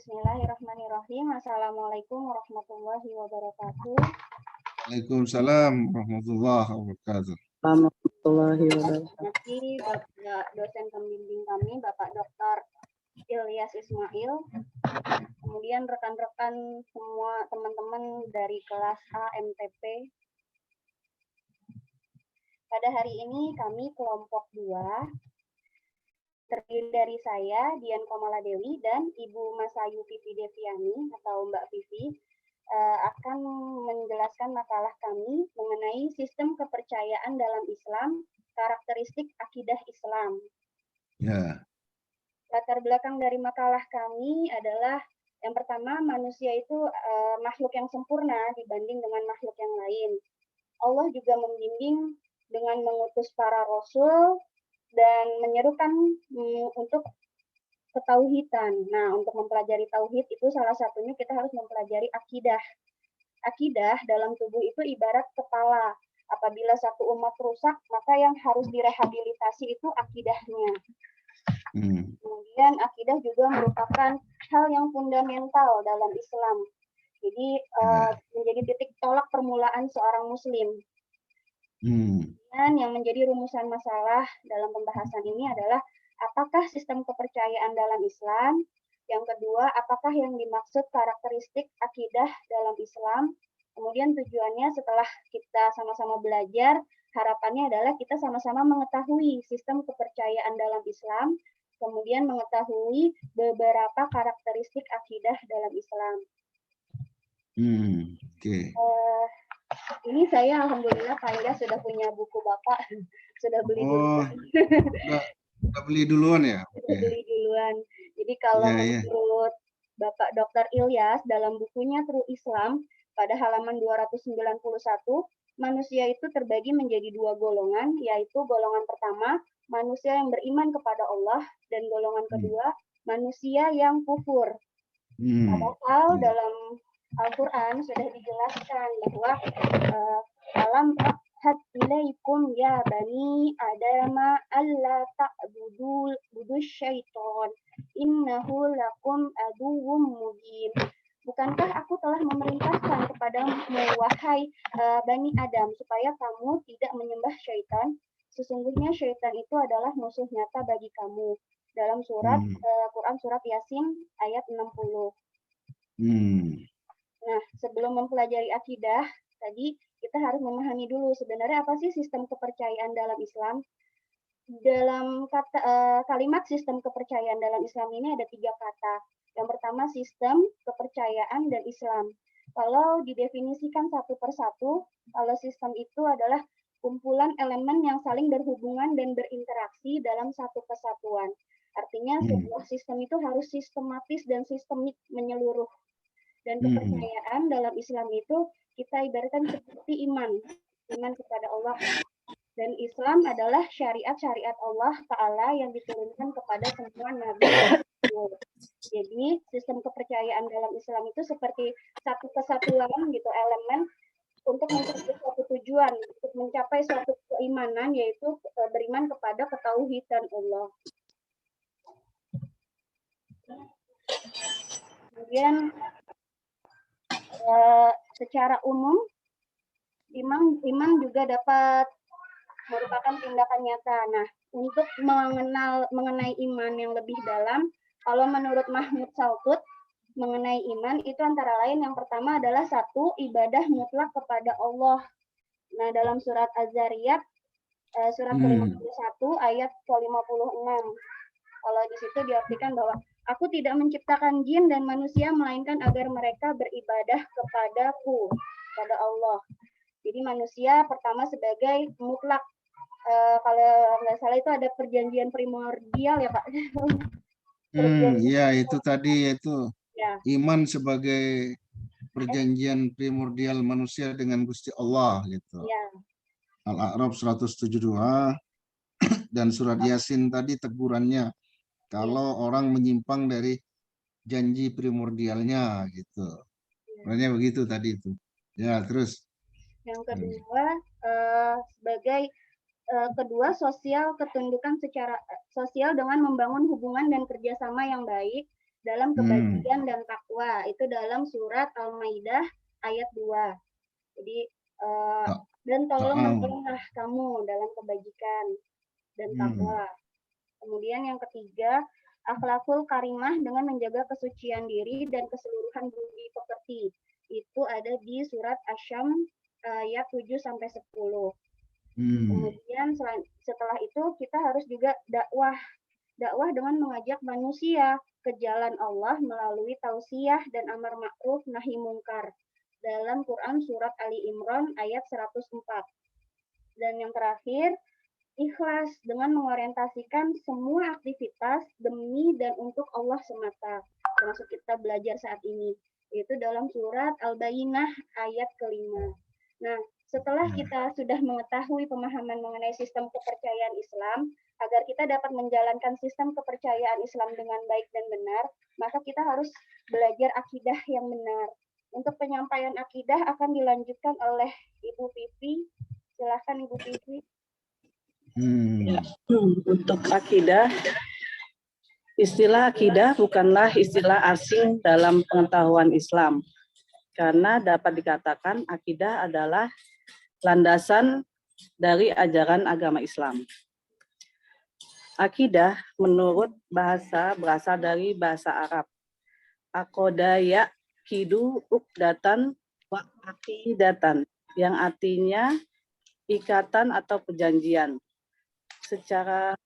Bismillahirrahmanirrahim. Assalamualaikum warahmatullahi wabarakatuh. Waalaikumsalam warahmatullahi wabarakatuh. Warahmatullahi wabarakatuh. Nanti Bapak dosen pembimbing kami, Bapak Dr. Ilyas Ismail. Kemudian rekan-rekan semua teman-teman dari kelas A MTP. Pada hari ini kami kelompok 2, terdiri dari saya, Dian Komala Dewi, dan Ibu Masayu Vivi Deviani atau Mbak Vivi, akan menjelaskan makalah kami mengenai sistem kepercayaan dalam Islam, karakteristik akidah Islam. Ya. Latar belakang dari makalah kami adalah yang pertama, manusia itu makhluk yang sempurna dibanding dengan makhluk yang lain. Allah juga membimbing dengan mengutus para rasul dan menyerukan untuk ketauhidan. Nah, untuk mempelajari tauhid itu salah satunya kita harus mempelajari akidah. Akidah dalam tubuh itu ibarat kepala. Apabila satu umat rusak, maka yang harus direhabilitasi itu akidahnya. Kemudian akidah juga merupakan hal yang fundamental dalam Islam. Jadi menjadi titik tolak permulaan seorang muslim. Dan yang menjadi rumusan masalah dalam pembahasan ini adalah apakah sistem kepercayaan dalam Islam? Yang kedua, apakah yang dimaksud karakteristik akidah dalam Islam? Kemudian tujuannya setelah kita sama-sama belajar, harapannya adalah kita sama-sama mengetahui sistem kepercayaan dalam Islam, kemudian mengetahui beberapa karakteristik akidah dalam Islam. Ini saya alhamdulillah Pak Ilyas sudah punya buku Bapak, sudah beli duluan. Udah beli duluan ya? Sudah beli duluan. Jadi kalau menurut Bapak Dr. Ilyas dalam bukunya True Islam pada halaman 291, manusia itu terbagi menjadi 2 golongan, yaitu golongan pertama, manusia yang beriman kepada Allah, dan golongan kedua, manusia yang kufur. Padahal dalam Al-Quran sudah dijelaskan bahwa alam ahad ilaikum ya bani adama alla ta'budu syaiton innahu lakum aduwwum mubin. Bukankah aku telah memerintahkan kepadamu wahai Bani Adam supaya kamu tidak menyembah syaitan? Sesungguhnya syaitan itu adalah musuh nyata bagi kamu. Dalam surat Quran surat Yasin ayat 60. Nah, sebelum mempelajari akidah, tadi kita harus memahami dulu sebenarnya apa sih sistem kepercayaan dalam Islam. Dalam kalimat sistem kepercayaan dalam Islam ini ada 3 kata. Yang pertama sistem, kepercayaan, dan Islam. Kalau didefinisikan satu persatu, kalau sistem itu adalah kumpulan elemen yang saling berhubungan dan berinteraksi dalam satu kesatuan. Artinya sebuah sistem itu harus sistematis dan sistemik menyeluruh. Dan kepercayaan dalam Islam itu kita ibaratkan seperti iman kepada Allah. Dan Islam adalah syariat-syariat Allah Ta'ala yang diturunkan kepada semua nabi. Jadi sistem kepercayaan dalam Islam itu seperti satu kesatuan gitu elemen untuk mencapai suatu tujuan, untuk mencapai suatu keimanan, yaitu beriman kepada ketauhidan Allah. Kemudian secara umum iman juga dapat merupakan tindakan nyata. Nah, untuk mengenai iman yang lebih dalam, kalau menurut Mahmud Saltut, mengenai iman itu antara lain yang pertama adalah 1, ibadah mutlak kepada Allah. Nah, dalam surat Az-Zariyat, surat ke-51 ayat ke-56. Kalau di situ diartikan bahwa aku tidak menciptakan jin dan manusia melainkan agar mereka beribadah kepadaku, kepada Allah. Jadi manusia pertama sebagai mutlak. Kalau nggak salah itu ada perjanjian primordial ya Pak. Iya itu tadi itu ya. Iman sebagai perjanjian primordial manusia dengan Gusti Allah gitu. Ya. Al-A'raf 172 dan surat Yasin tadi tegurannya kalau orang menyimpang dari janji primordialnya gitu. Makanya begitu tadi itu. Ya terus. Yang kedua sebagai kedua, sosial ketundukan secara sosial dengan membangun hubungan dan kerjasama yang baik. dalam kebajikan dan takwa. Itu dalam surat Al-Maidah ayat 2. Jadi dan tolong menolonglah kamu dalam kebajikan dan takwa. Kemudian yang ketiga, akhlakul karimah dengan menjaga kesucian diri dan keseluruhan budi pekerti. Itu ada di surat Asy-Syams ayat 7 sampai 10. Kemudian setelah itu kita harus juga dakwah dengan mengajak manusia ke jalan Allah melalui tausiah dan amar ma'ruf nahi mungkar dalam Quran surat Ali Imran ayat 104. Dan yang terakhir, ikhlas dengan mengorientasikan semua aktivitas demi dan untuk Allah semata, termasuk kita belajar saat ini, yaitu dalam surat Al-Bayyinah ayat ke-5. Nah, setelah kita sudah mengetahui pemahaman mengenai sistem kepercayaan Islam, agar kita dapat menjalankan sistem kepercayaan Islam dengan baik dan benar, maka kita harus belajar akidah yang benar. Untuk penyampaian akidah akan dilanjutkan oleh Ibu Pipi. Silakan Ibu Pipi. Ya, untuk akidah, istilah akidah bukanlah istilah asing dalam pengetahuan Islam, karena dapat dikatakan akidah adalah landasan dari ajaran agama Islam. Akidah menurut bahasa berasal dari bahasa Arab. Aqoda yaqidu uqdatan wa aqidatan, yang artinya ikatan atau perjanjian. Secara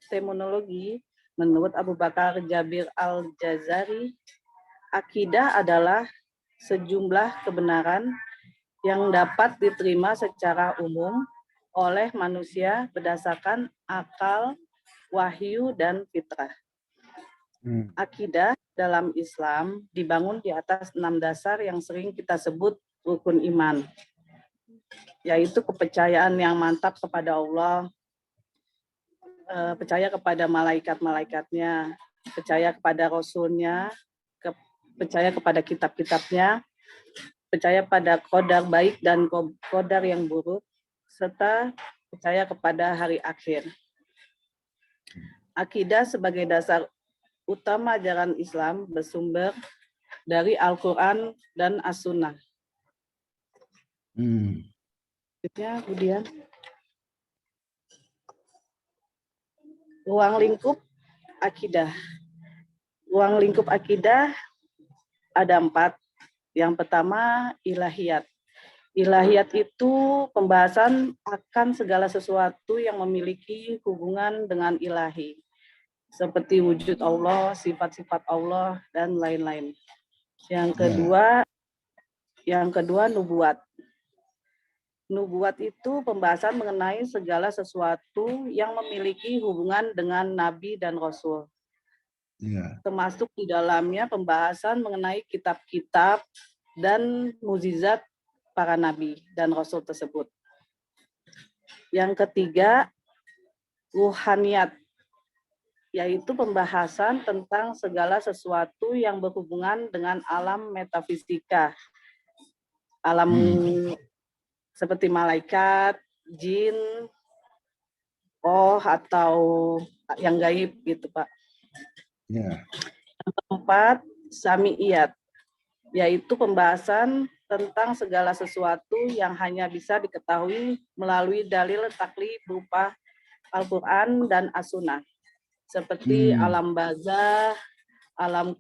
terminologi, menurut Abu Bakar Jabir Al-Jazari, akidah adalah sejumlah kebenaran yang dapat diterima secara umum oleh manusia berdasarkan akal, wahyu, dan fitrah. Akidah dalam Islam dibangun di atas 6 dasar yang sering kita sebut rukun iman, yaitu kepercayaan yang mantap kepada Allah, percaya kepada malaikat-malaikatnya, percaya kepada Rasulnya, percaya kepada kitab-kitabnya, percaya pada qadar baik dan qadar yang buruk, serta percaya kepada hari akhir. Akidah sebagai dasar utama ajaran Islam bersumber dari Al-Quran dan As-Sunnah. Kemudian ruang lingkup akidah. Ruang lingkup akidah ada 4. Yang pertama, ilahiyat. Ilahiyat itu pembahasan akan segala sesuatu yang memiliki hubungan dengan ilahi, seperti wujud Allah, sifat-sifat Allah, dan lain-lain. Yang kedua, nubuat. Nubuat itu pembahasan mengenai segala sesuatu yang memiliki hubungan dengan Nabi dan Rasul. Termasuk di dalamnya pembahasan mengenai kitab-kitab dan mukjizat para nabi dan rasul tersebut. Yang ketiga, ruhaniyat, yaitu pembahasan tentang segala sesuatu yang berhubungan dengan alam metafisika, alam seperti malaikat, jin, roh, atau yang gaib gitu, Pak. Yang keempat, sami'iyat, yaitu pembahasan tentang segala sesuatu yang hanya bisa diketahui melalui dalil taklid berupa Al-Quran dan As-Sunnah, seperti alam barzah, alam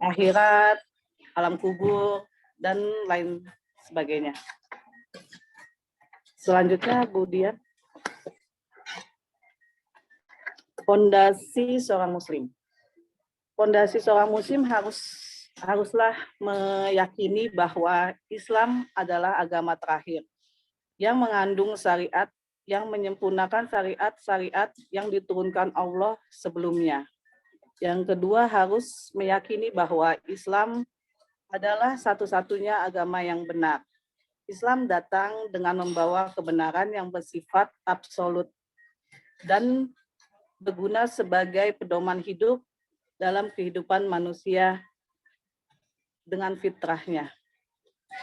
akhirat, alam kubur, dan lain sebagainya. Selanjutnya, Bu Dian. Fondasi seorang Muslim. Fondasi seorang Muslim haruslah meyakini bahwa Islam adalah agama terakhir yang mengandung syariat, yang menyempurnakan syariat-syariat yang diturunkan Allah sebelumnya. Yang kedua, harus meyakini bahwa Islam adalah satu-satunya agama yang benar. Islam datang dengan membawa kebenaran yang bersifat absolut dan berguna sebagai pedoman hidup dalam kehidupan manusia dengan fitrahnya.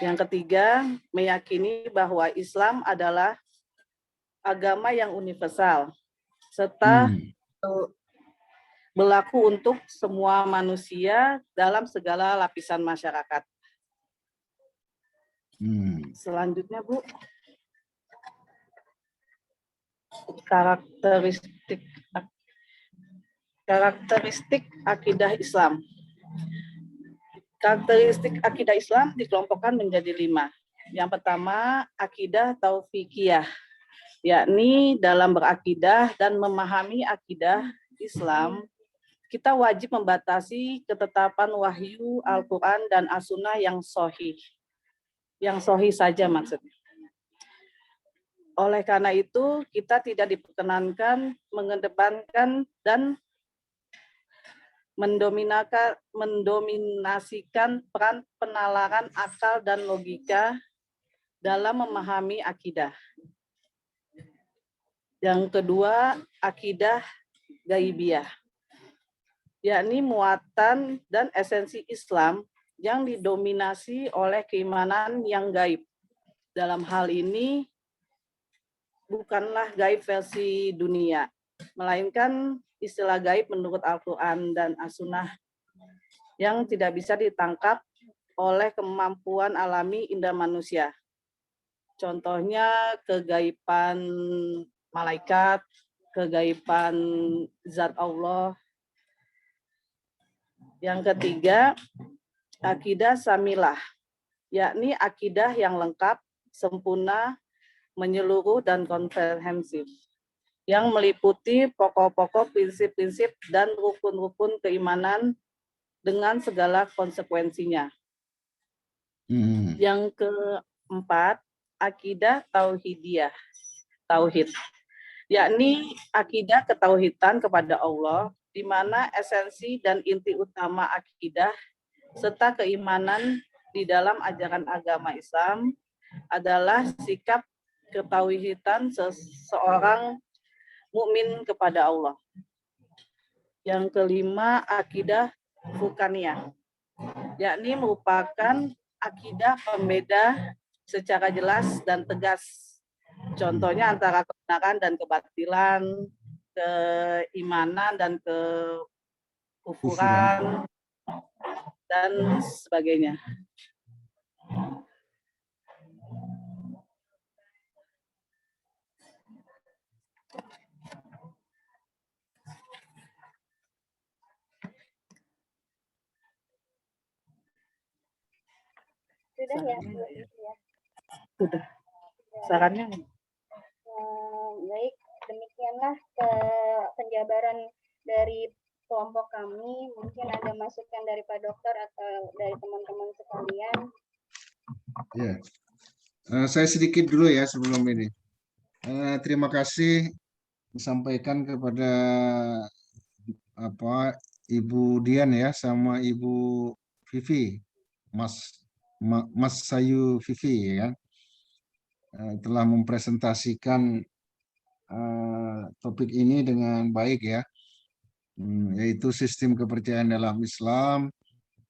Yang ketiga, meyakini bahwa Islam adalah agama yang universal, serta berlaku untuk semua manusia dalam segala lapisan masyarakat. Selanjutnya, Bu. Karakteristik akidah Islam. Karakteristik akidah Islam dikelompokkan menjadi 5. Yang pertama, akidah taufikiyah, yakni dalam berakidah dan memahami akidah Islam, kita wajib membatasi ketetapan wahyu Al-Quran dan As-Sunnah yang sahih. Yang sahih saja maksudnya. Oleh karena itu, kita tidak diperkenankan mengedepankan dan mendominasikan peran penalaran akal dan logika dalam memahami akidah. Yang kedua, akidah gaibiyah, yakni muatan dan esensi Islam yang didominasi oleh keimanan yang gaib. Dalam hal ini, bukanlah gaib versi dunia, melainkan istilah gaib menurut Al-Quran dan As-Sunnah yang tidak bisa ditangkap oleh kemampuan alami indera manusia. Contohnya kegaiban malaikat, kegaiban zat Allah. Yang ketiga, akidah samilah, yakni akidah yang lengkap, sempurna, menyeluruh, dan komprehensif, yang meliputi pokok-pokok prinsip-prinsip dan rukun-rukun keimanan dengan segala konsekuensinya. Yang keempat, akidah tauhidiyah, tauhid, yakni akidah ketauhidan kepada Allah, di mana esensi dan inti utama akidah serta keimanan di dalam ajaran agama Islam adalah sikap ketauhidan seseorang mukmin kepada Allah. Yang kelima, akidah fukaniyah, yakni merupakan akidah pembeda secara jelas dan tegas. Contohnya antara kebenaran dan kebatilan, keimanan dan kekufuran, dan sebagainya. Sudah ya? Sudah. Sarannya? Baik, demikianlah penjabaran dari kelompok kami. Mungkin ada masukan dari Pak Dokter atau dari teman-teman sekalian. Ya, saya sedikit dulu ya sebelum ini. Terima kasih disampaikan kepada Ibu Dian ya, sama Ibu Vivi, Mas Sayu Vivi ya, telah mempresentasikan topik ini dengan baik ya, yaitu sistem kepercayaan dalam Islam,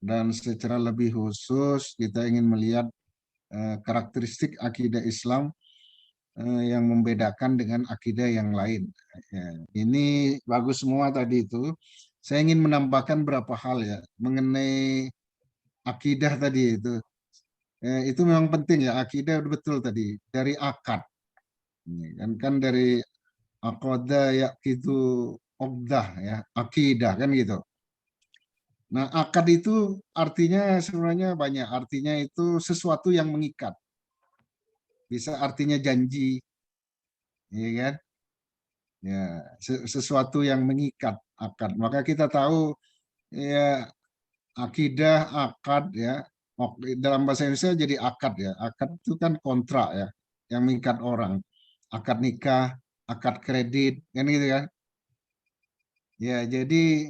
dan secara lebih khusus kita ingin melihat karakteristik akidah Islam yang membedakan dengan akidah yang lain. Ya, ini bagus semua tadi itu. Saya ingin menambahkan beberapa hal ya mengenai akidah tadi itu. Itu memang penting ya, akidah betul tadi dari akad. Kan dari aqada ya gitu, obdah ya, akidah kan gitu. Nah, akad itu artinya sebenarnya banyak. Artinya itu sesuatu yang mengikat. Bisa artinya janji, ya kan? Ya, sesuatu yang mengikat, akad. Maka kita tahu ya akidah, akad ya. Dalam bahasa Indonesia jadi akad ya. Akad itu kan kontrak ya, yang mengikat orang. Akad nikah, akad kredit, kan gitu kan? Ya, jadi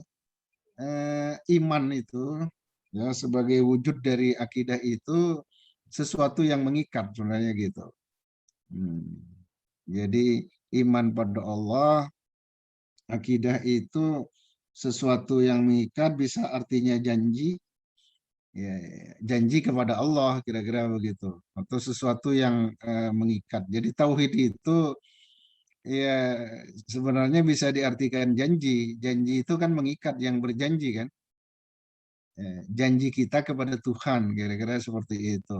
iman itu ya sebagai wujud dari akidah itu sesuatu yang mengikat sebenarnya gitu. Jadi iman pada Allah, akidah itu sesuatu yang mengikat, bisa artinya janji, ya, janji kepada Allah kira-kira begitu, atau sesuatu yang mengikat. Jadi tauhid itu Ya, sebenarnya bisa diartikan janji. Janji itu kan mengikat, yang berjanji kan. Janji kita kepada Tuhan, kira-kira seperti itu.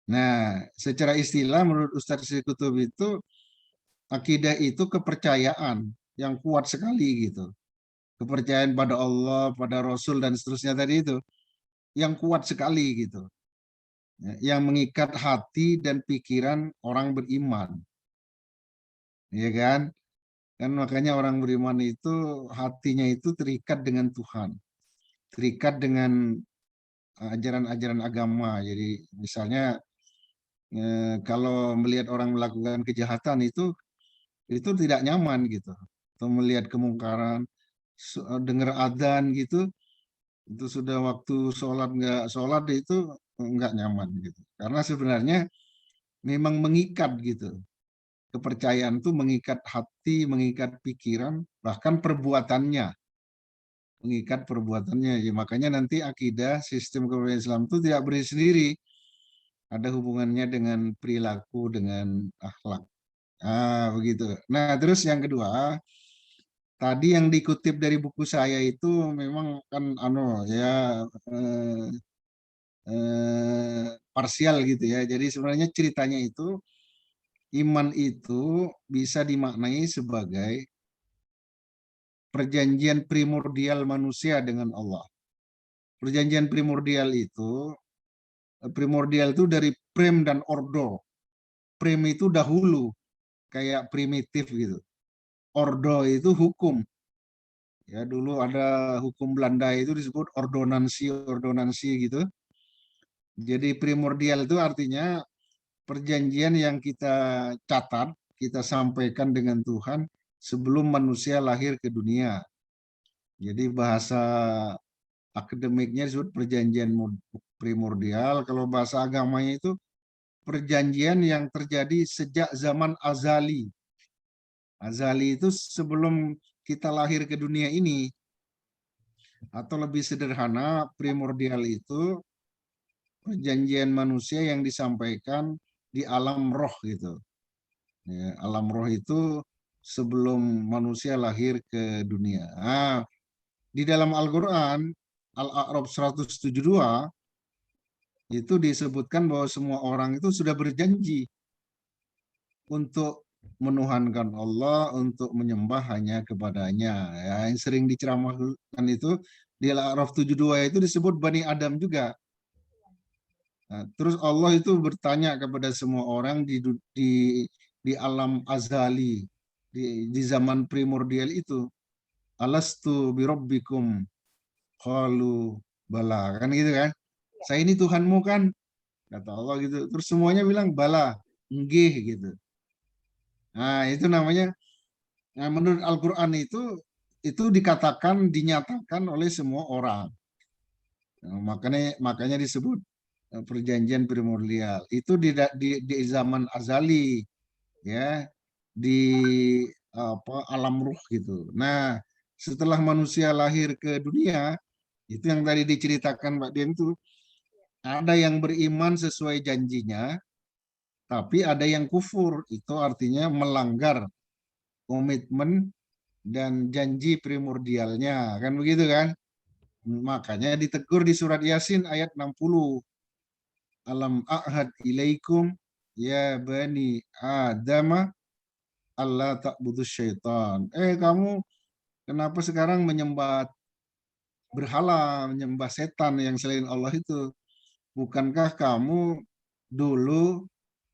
Nah, secara istilah menurut Ustadz Syed Qutub itu, akidah itu kepercayaan yang kuat sekali gitu. Kepercayaan pada Allah, pada Rasul, dan seterusnya tadi itu. Yang kuat sekali gitu. Yang mengikat hati dan pikiran orang beriman. Ya kan? Kan makanya orang beriman itu hatinya itu terikat dengan Tuhan, terikat dengan ajaran-ajaran agama. Jadi misalnya kalau melihat orang melakukan kejahatan itu tidak nyaman gitu. Atau melihat kemungkaran, dengar adzan gitu, itu sudah waktu sholat nggak sholat itu nggak nyaman gitu. Karena sebenarnya memang mengikat gitu. Kepercayaan itu mengikat hati, mengikat pikiran, bahkan perbuatannya. Mengikat perbuatannya. Ya, makanya nanti akidah sistem kepercayaan Islam itu tidak berdiri sendiri. Ada hubungannya dengan perilaku, dengan akhlak. Begitu. Nah, terus yang kedua, tadi yang dikutip dari buku saya itu memang kan parsial gitu ya. Jadi sebenarnya ceritanya itu iman itu bisa dimaknai sebagai perjanjian primordial manusia dengan Allah. Perjanjian primordial itu dari prem dan ordo. Prem itu dahulu, kayak primitif gitu. Ordo itu hukum. Ya, dulu ada hukum Belanda itu disebut ordonansi gitu. Jadi primordial itu artinya perjanjian yang kita catat, kita sampaikan dengan Tuhan sebelum manusia lahir ke dunia. Jadi bahasa akademiknya disebut perjanjian primordial. Kalau bahasa agamanya itu perjanjian yang terjadi sejak zaman azali. Azali itu sebelum kita lahir ke dunia ini. Atau lebih sederhana, primordial itu perjanjian manusia yang disampaikan di alam roh gitu. Ya, alam roh itu sebelum manusia lahir ke dunia. Nah, di dalam Al-Quran, Al-A'raf 172, itu disebutkan bahwa semua orang itu sudah berjanji untuk menuhankan Allah, untuk menyembah hanya kepadanya. Ya, yang sering diceramahkan itu di Al-A'raf 72 itu disebut Bani Adam juga. Nah, terus Allah itu bertanya kepada semua orang di alam azali, di zaman primordial itu, alastu birabbikum qalu bala, kan gitu kan? Saya ini Tuhanmu kan? Kata Allah gitu. Terus semuanya bilang bala, nggih gitu. Nah, itu namanya, nah, menurut Al-Qur'an itu dikatakan, dinyatakan oleh semua orang. Nah, makanya disebut perjanjian primordial. Itu di zaman azali, ya, di alam ruh gitu. Nah, setelah manusia lahir ke dunia, itu yang tadi diceritakan Mbak Dian itu, ada yang beriman sesuai janjinya, tapi ada yang kufur. Itu artinya melanggar komitmen dan janji primordialnya, kan begitu kan? Makanya ditegur di surat Yasin ayat 60. Alam a'had ilaikum ya bani Adama Allah ta'budu syaitan. Kamu kenapa sekarang menyembah berhala, menyembah setan yang selain Allah itu? Bukankah kamu dulu,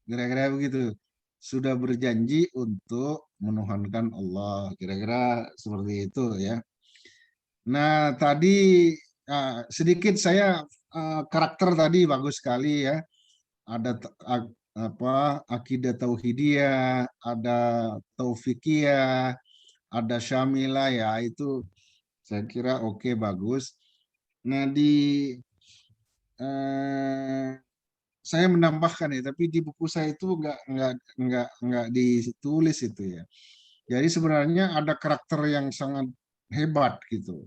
kira-kira begitu, sudah berjanji untuk menuhankan Allah, kira-kira seperti itu ya. Nah, tadi sedikit saya karakter tadi bagus sekali ya. Ada akidah tauhidiyah, ada taufikiyah, ada syamilah ya, itu saya kira oke, bagus. Nah, saya menambahkan ya, tapi di buku saya itu nggak ditulis itu ya. Jadi sebenarnya ada karakter yang sangat hebat gitu.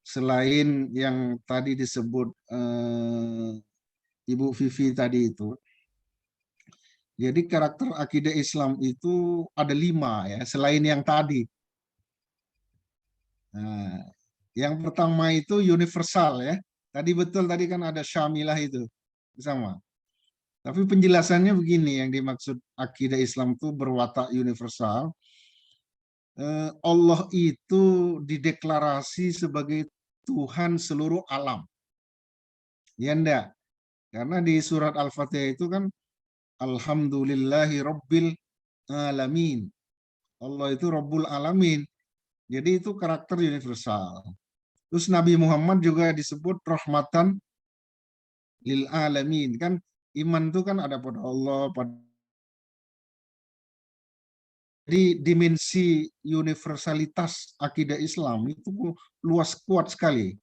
Selain yang tadi disebut Ibu Vivi tadi itu, Jadi karakter akidah Islam itu ada 5 ya, selain yang tadi. Nah, yang pertama itu universal ya. Tadi betul tadi kan ada syamilah itu sama. Tapi penjelasannya begini, yang dimaksud akidah Islam itu berwatak universal. Allah itu dideklarasi sebagai Tuhan seluruh alam. Ya enggak? Karena di surat Al-Fatihah itu kan Alhamdulillahi Rabbil Alamin. Allah itu Rabbul Alamin. Jadi itu karakter universal. Terus Nabi Muhammad juga disebut rahmatan lil alamin. Kan iman itu kan ada pada Allah, pada jadi dimensi universalitas akidah Islam itu luas kuat sekali.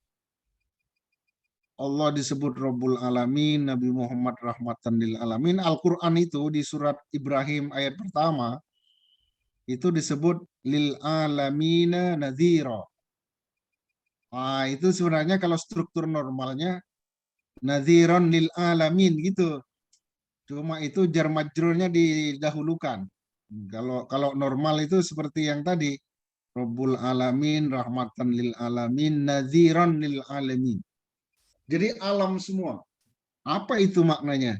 Allah disebut Rabbul Alamin, Nabi Muhammad rahmatan lil alamin. Al-Quran itu di surat Ibrahim ayat pertama itu disebut lil alamina nadhira. Nah, itu sebenarnya kalau struktur normalnya nadhiran lil alamin gitu. Cuma itu jar majrurnya didahulukan. Kalau normal itu seperti yang tadi, Rabbul Alamin, rahmatan lil alamin, nadhiran lil alamin. Jadi alam semua. Apa itu maknanya?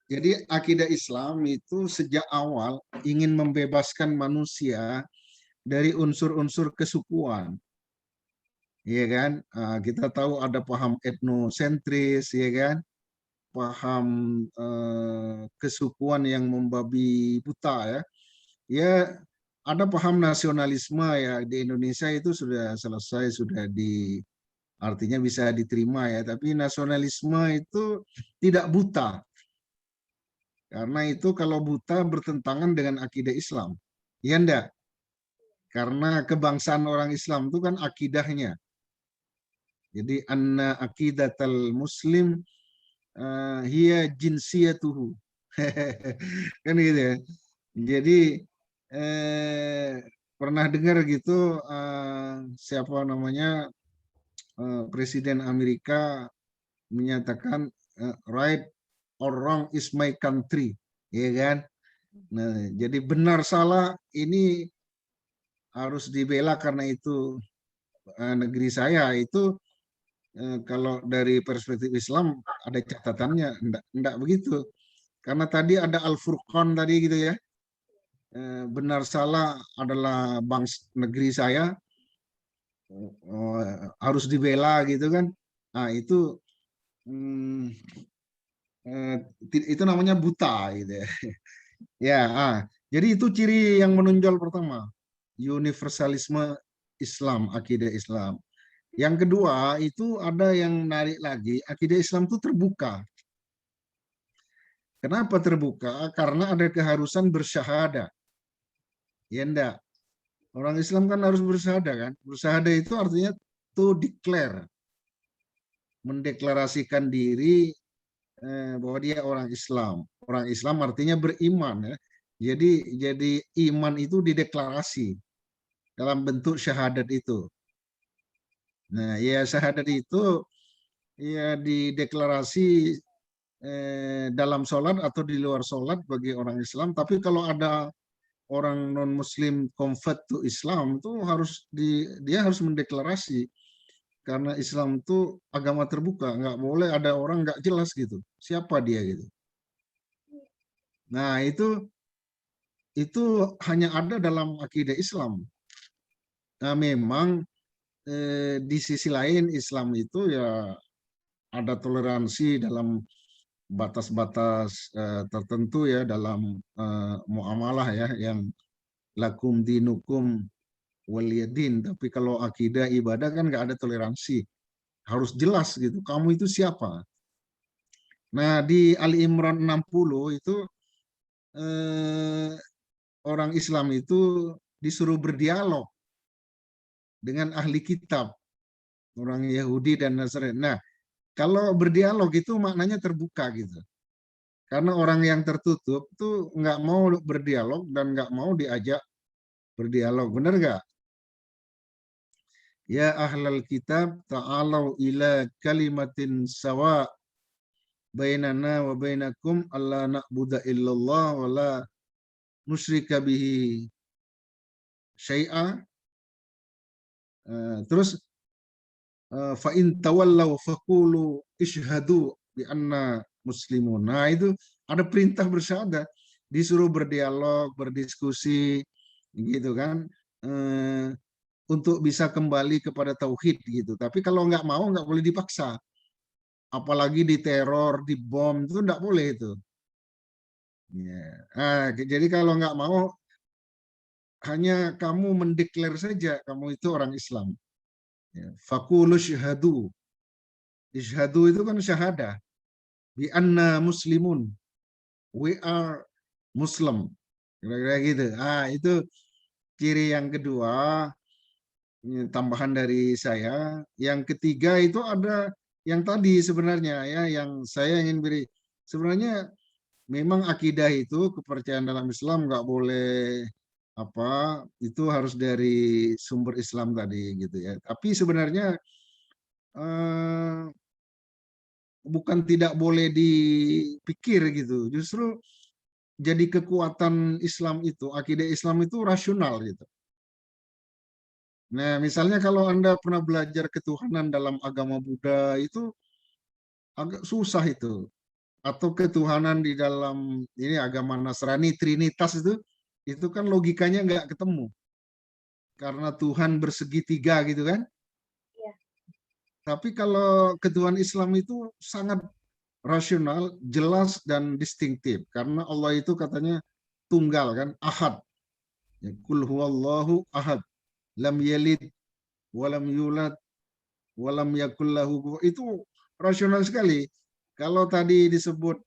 Jadi akidah Islam itu sejak awal ingin membebaskan manusia dari unsur-unsur kesukuan. Iya kan? Kita tahu ada paham etnosentris, ya kan? Paham kesukuan yang membabi buta ya. Ya ada paham nasionalisme ya di Indonesia itu sudah selesai, sudah artinya bisa diterima ya, tapi nasionalisme itu tidak buta. Karena itu kalau buta bertentangan dengan akidah Islam. Ya enggak? Karena kebangsaan orang Islam itu kan akidahnya. Jadi anna aqidatal muslim hiya jinsiyatuhu. Kan gitu ya. Jadi pernah dengar gitu siapa namanya Presiden Amerika menyatakan right or wrong is my country, ya kan? Nah, jadi benar salah ini harus dibela karena itu negeri saya. Itu kalau dari perspektif Islam ada catatannya, enggak begitu. Karena tadi ada Al-Furqan tadi gitu ya. Benar salah adalah bangsa negeri saya, harus dibela gitu kan. Nah, itu itu namanya buta gitu ya. Ya, jadi itu ciri yang menonjol pertama, universalisme Islam, akidah Islam. Yang kedua itu ada yang menarik lagi, akidah Islam itu terbuka. Kenapa terbuka? Karena ada keharusan bersyahadah. Ya enggak. Orang Islam kan harus bersyahadah kan. Bersyahadah itu artinya to declare. Mendeklarasikan diri bahwa dia orang Islam. Orang Islam artinya beriman ya. Jadi iman itu dideklarasi dalam bentuk syahadat itu. Nah, ya syahadat itu ya dideklarasi dalam sholat atau di luar sholat bagi orang Islam. Tapi kalau ada orang non Muslim convert to Islam itu dia harus mendeklarasi karena Islam itu agama terbuka, nggak boleh ada orang nggak jelas gitu siapa dia gitu. Nah itu hanya ada dalam akidah Islam. Nah, memang di sisi lain Islam itu ya ada toleransi dalam batas-batas tertentu ya dalam muamalah ya yang lakum dinukum waliyadin. Tapi kalau akidah ibadah kan nggak ada toleransi, harus jelas gitu kamu itu siapa. Nah di Ali Imran 60 itu orang Islam itu disuruh berdialog dengan ahli kitab, orang Yahudi dan Nasrani. Nah, kalau berdialog itu maknanya terbuka gitu. Karena orang yang tertutup tuh nggak mau berdialog dan nggak mau diajak berdialog. Benar nggak? Ya ahlal kitab ta'alau ila kalimatin sawa bainana wa bainakum alla na'budu illallah wa la nusyrika bihi syai'a. Terus fa in tawallaw faqulu ishhadu bi anna muslimun. Nah, itu ada perintah bersyahadat, disuruh berdialog, berdiskusi gitu kan, untuk bisa kembali kepada tauhid gitu. Tapi kalau nggak mau, nggak boleh dipaksa. Apalagi diteror, dibom, itu nggak boleh itu. Ya. Jadi kalau nggak mau, hanya kamu mendeklar saja kamu itu orang Islam. Ya. Fakulu syahadu. Isyhadu itu kan syahadah. Bi anna muslimun. We are Muslim. Kira-kira gitu. Itu ciri yang kedua, tambahan dari saya. Yang ketiga itu ada yang tadi sebenarnya ya, yang saya ingin beri. Sebenarnya memang akidah itu, kepercayaan dalam Islam nggak boleh itu harus dari sumber Islam tadi gitu ya. Tapi sebenarnya bukan tidak boleh dipikir gitu. Justru jadi kekuatan Islam itu, akidah Islam itu rasional gitu. Nah, misalnya kalau Anda pernah belajar ketuhanan dalam agama Buddha itu agak susah itu. Atau ketuhanan di dalam ini agama Nasrani, Trinitas itu kan logikanya nggak ketemu. Karena Tuhan bersegi tiga gitu kan. Ya. Tapi kalau ketuhanan Islam itu sangat rasional, jelas dan distintif. Karena Allah itu katanya tunggal kan, ahad. Ya, Qul huwallahu ahad. Lam yalid, walam yulad, walam yakul lahu. Itu rasional sekali. Kalau tadi disebut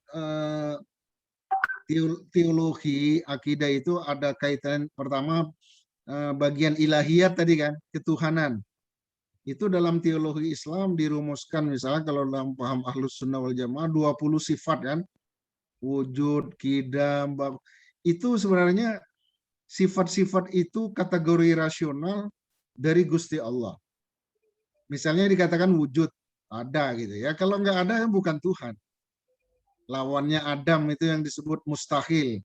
teologi, akidah itu ada kaitan pertama bagian ilahiyat tadi kan, ketuhanan. Itu dalam teologi Islam dirumuskan misalnya kalau dalam paham Ahlus Sunnah wal Jamaah 20 sifat kan. Wujud, kidam, itu sebenarnya sifat-sifat itu kategori rasional dari Gusti Allah. Misalnya dikatakan wujud, ada gitu ya. Kalau nggak ada bukan Tuhan. Lawannya Adam itu yang disebut mustahil.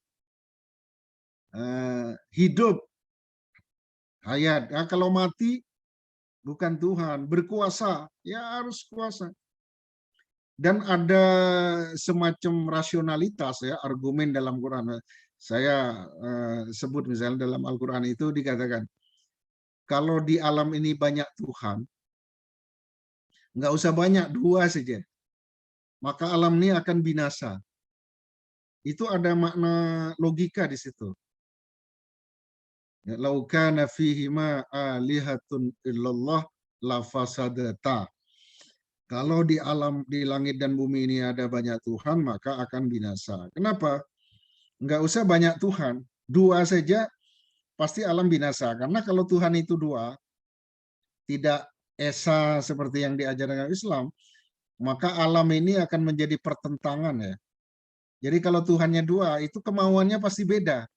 Hidup, hayat. Kalau mati bukan Tuhan. Berkuasa, ya harus kuasa. Dan ada semacam rasionalitas ya, argumen dalam Quran. Saya sebut misalnya dalam Al-Quran itu dikatakan, kalau di alam ini banyak Tuhan, nggak usah banyak, dua saja. Maka alam ini akan binasa. Itu ada makna logika di situ. Lau kana fihima alihatun illallah la fasadata. Kalau di alam, di langit dan bumi ini ada banyak Tuhan, maka akan binasa. Kenapa? Nggak usah banyak Tuhan. Dua saja pasti alam binasa. Karena kalau Tuhan itu dua, tidak esa seperti yang diajarkan Islam, maka alam ini akan menjadi pertentangan ya. Jadi kalau Tuhannya dua, itu kemauannya pasti beda.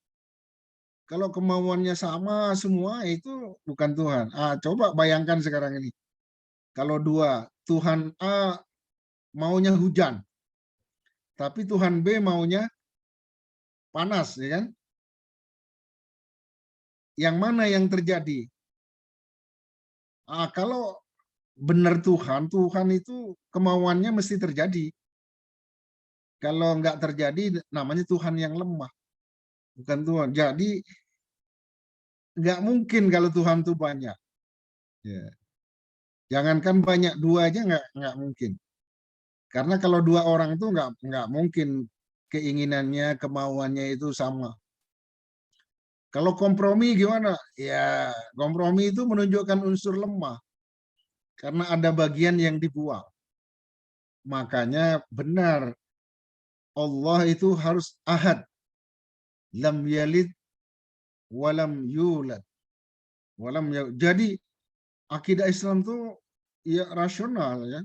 Kalau kemauannya sama semua, itu bukan Tuhan. Coba bayangkan sekarang ini. Kalau dua, Tuhan A maunya hujan, tapi Tuhan B maunya panas, ya kan? Yang mana yang terjadi? Kalau benar Tuhan, Tuhan itu kemauannya mesti terjadi. Kalau nggak terjadi, namanya Tuhan yang lemah. Bukan Tuhan. Jadi, nggak mungkin kalau Tuhan itu banyak. Ya. Jangankan banyak, dua aja nggak mungkin. Karena kalau dua orang itu nggak mungkin keinginannya, kemauannya itu sama. Kalau kompromi gimana? Ya, kompromi itu menunjukkan unsur lemah. Karena ada bagian yang dibuang. Makanya benar, Allah itu harus ahad. Lam yalid, walam yulad. Jadi, akidah Islam itu ya rasional ya.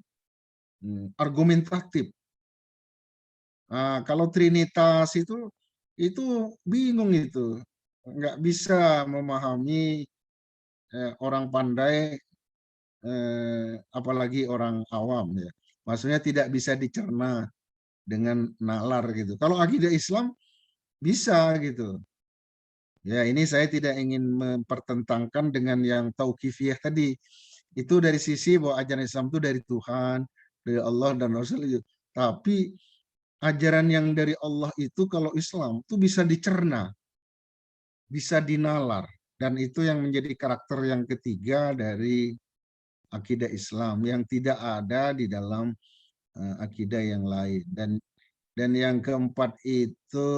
Argumentatif. Kalau Trinitas itu bingung itu. Nggak bisa memahami orang pandai, apalagi orang awam ya. Maksudnya tidak bisa dicerna. dengan nalar gitu. Kalau akidah Islam bisa gitu. Ya, ini saya tidak ingin mempertentangkan dengan yang tauqifiyah tadi. Itu dari sisi bahwa ajaran Islam itu dari Tuhan, dari Allah dan Rasul itu. Tapi ajaran yang dari Allah itu kalau Islam itu bisa dicerna, bisa dinalar. Dan itu yang menjadi karakter yang ketiga dari akidah Islam yang tidak ada di dalam akidah yang lain. Dan yang keempat itu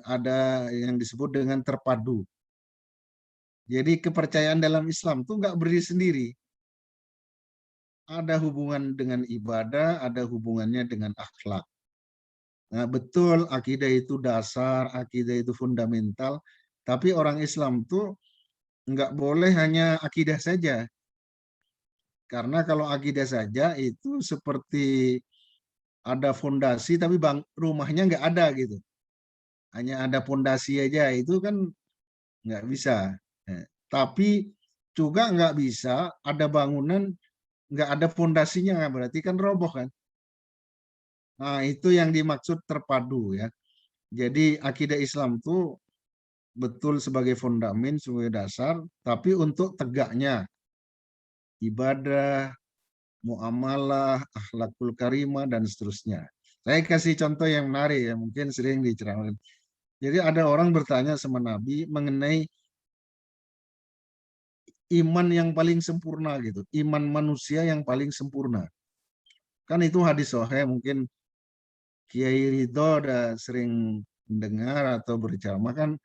ada yang disebut dengan terpadu. Jadi kepercayaan dalam Islam itu nggak berdiri sendiri. Ada hubungan dengan ibadah, ada hubungannya dengan akhlak. Nah, betul akidah itu dasar, akidah itu fundamental, tapi orang Islam tuh nggak boleh hanya akidah saja. Karena kalau akidah saja itu seperti ada fondasi tapi rumahnya nggak ada gitu. Hanya ada fondasi aja, itu kan nggak bisa. Tapi juga nggak bisa ada bangunan nggak ada fondasinya, berarti kan roboh kan. Nah, itu yang dimaksud terpadu ya. Jadi akidah Islam itu betul sebagai fondamen, sebagai dasar, tapi untuk tegaknya ibadah, muamalah, akhlakul karimah, dan seterusnya. Saya kasih contoh yang menarik ya, mungkin sering diceramakan. Jadi ada orang bertanya sama Nabi mengenai iman yang paling sempurna gitu, iman manusia yang paling sempurna. Kan itu hadis sahih, mungkin Kiai Ridho udah sering mendengar atau berceramah kan,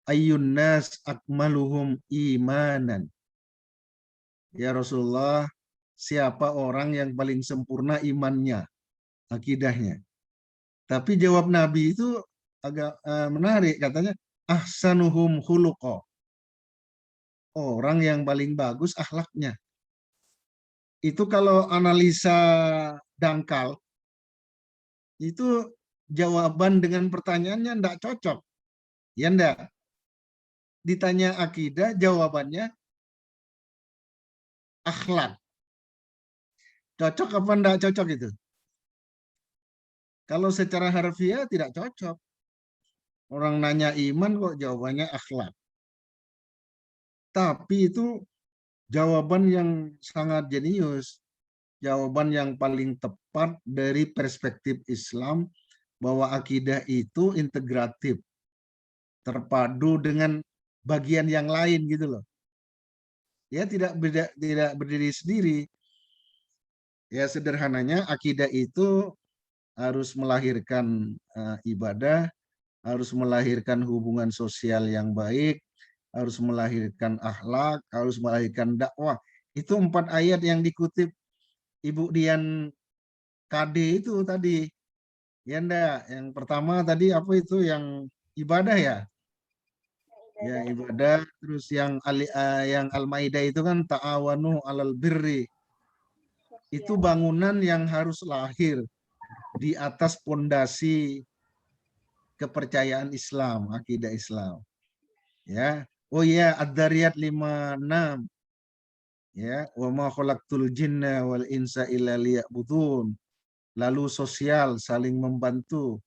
ayyun nas akmaluhum imanan. Ya Rasulullah, siapa orang yang paling sempurna imannya, akidahnya. Tapi jawab Nabi itu agak menarik, katanya ahsanuhum khuluqa. Orang yang paling bagus akhlaknya. Itu kalau analisa dangkal, itu jawaban dengan pertanyaannya enggak cocok. Ya enggak? Ditanya akidah, jawabannya akhlak. Cocok apa enggak cocok itu? Kalau secara harfiah tidak cocok. Orang nanya iman kok jawabannya akhlak. Tapi itu jawaban yang sangat jenius. Jawaban yang paling tepat dari perspektif Islam bahwa akidah itu integratif. Terpadu dengan bagian yang lain gitu loh. Ya tidak berdiri sendiri. Ya sederhananya akidah itu harus melahirkan ibadah, harus melahirkan hubungan sosial yang baik, harus melahirkan akhlak, harus melahirkan dakwah. Itu 4 ayat yang dikutip Ibu Dian KD itu tadi. Ya enggak, yang pertama tadi apa itu yang ibadah ya? Ya ibadah, terus yang Al-Maidah itu kan ta'awanu 'alal birri. Itu bangunan yang harus lahir di atas pondasi kepercayaan Islam, akidah Islam. Ya. Oh ya, Ad-Dariyat 56. Ya, wa ma khalaqtul jinna wal insa illa liya'budun. Lalu sosial, saling membantu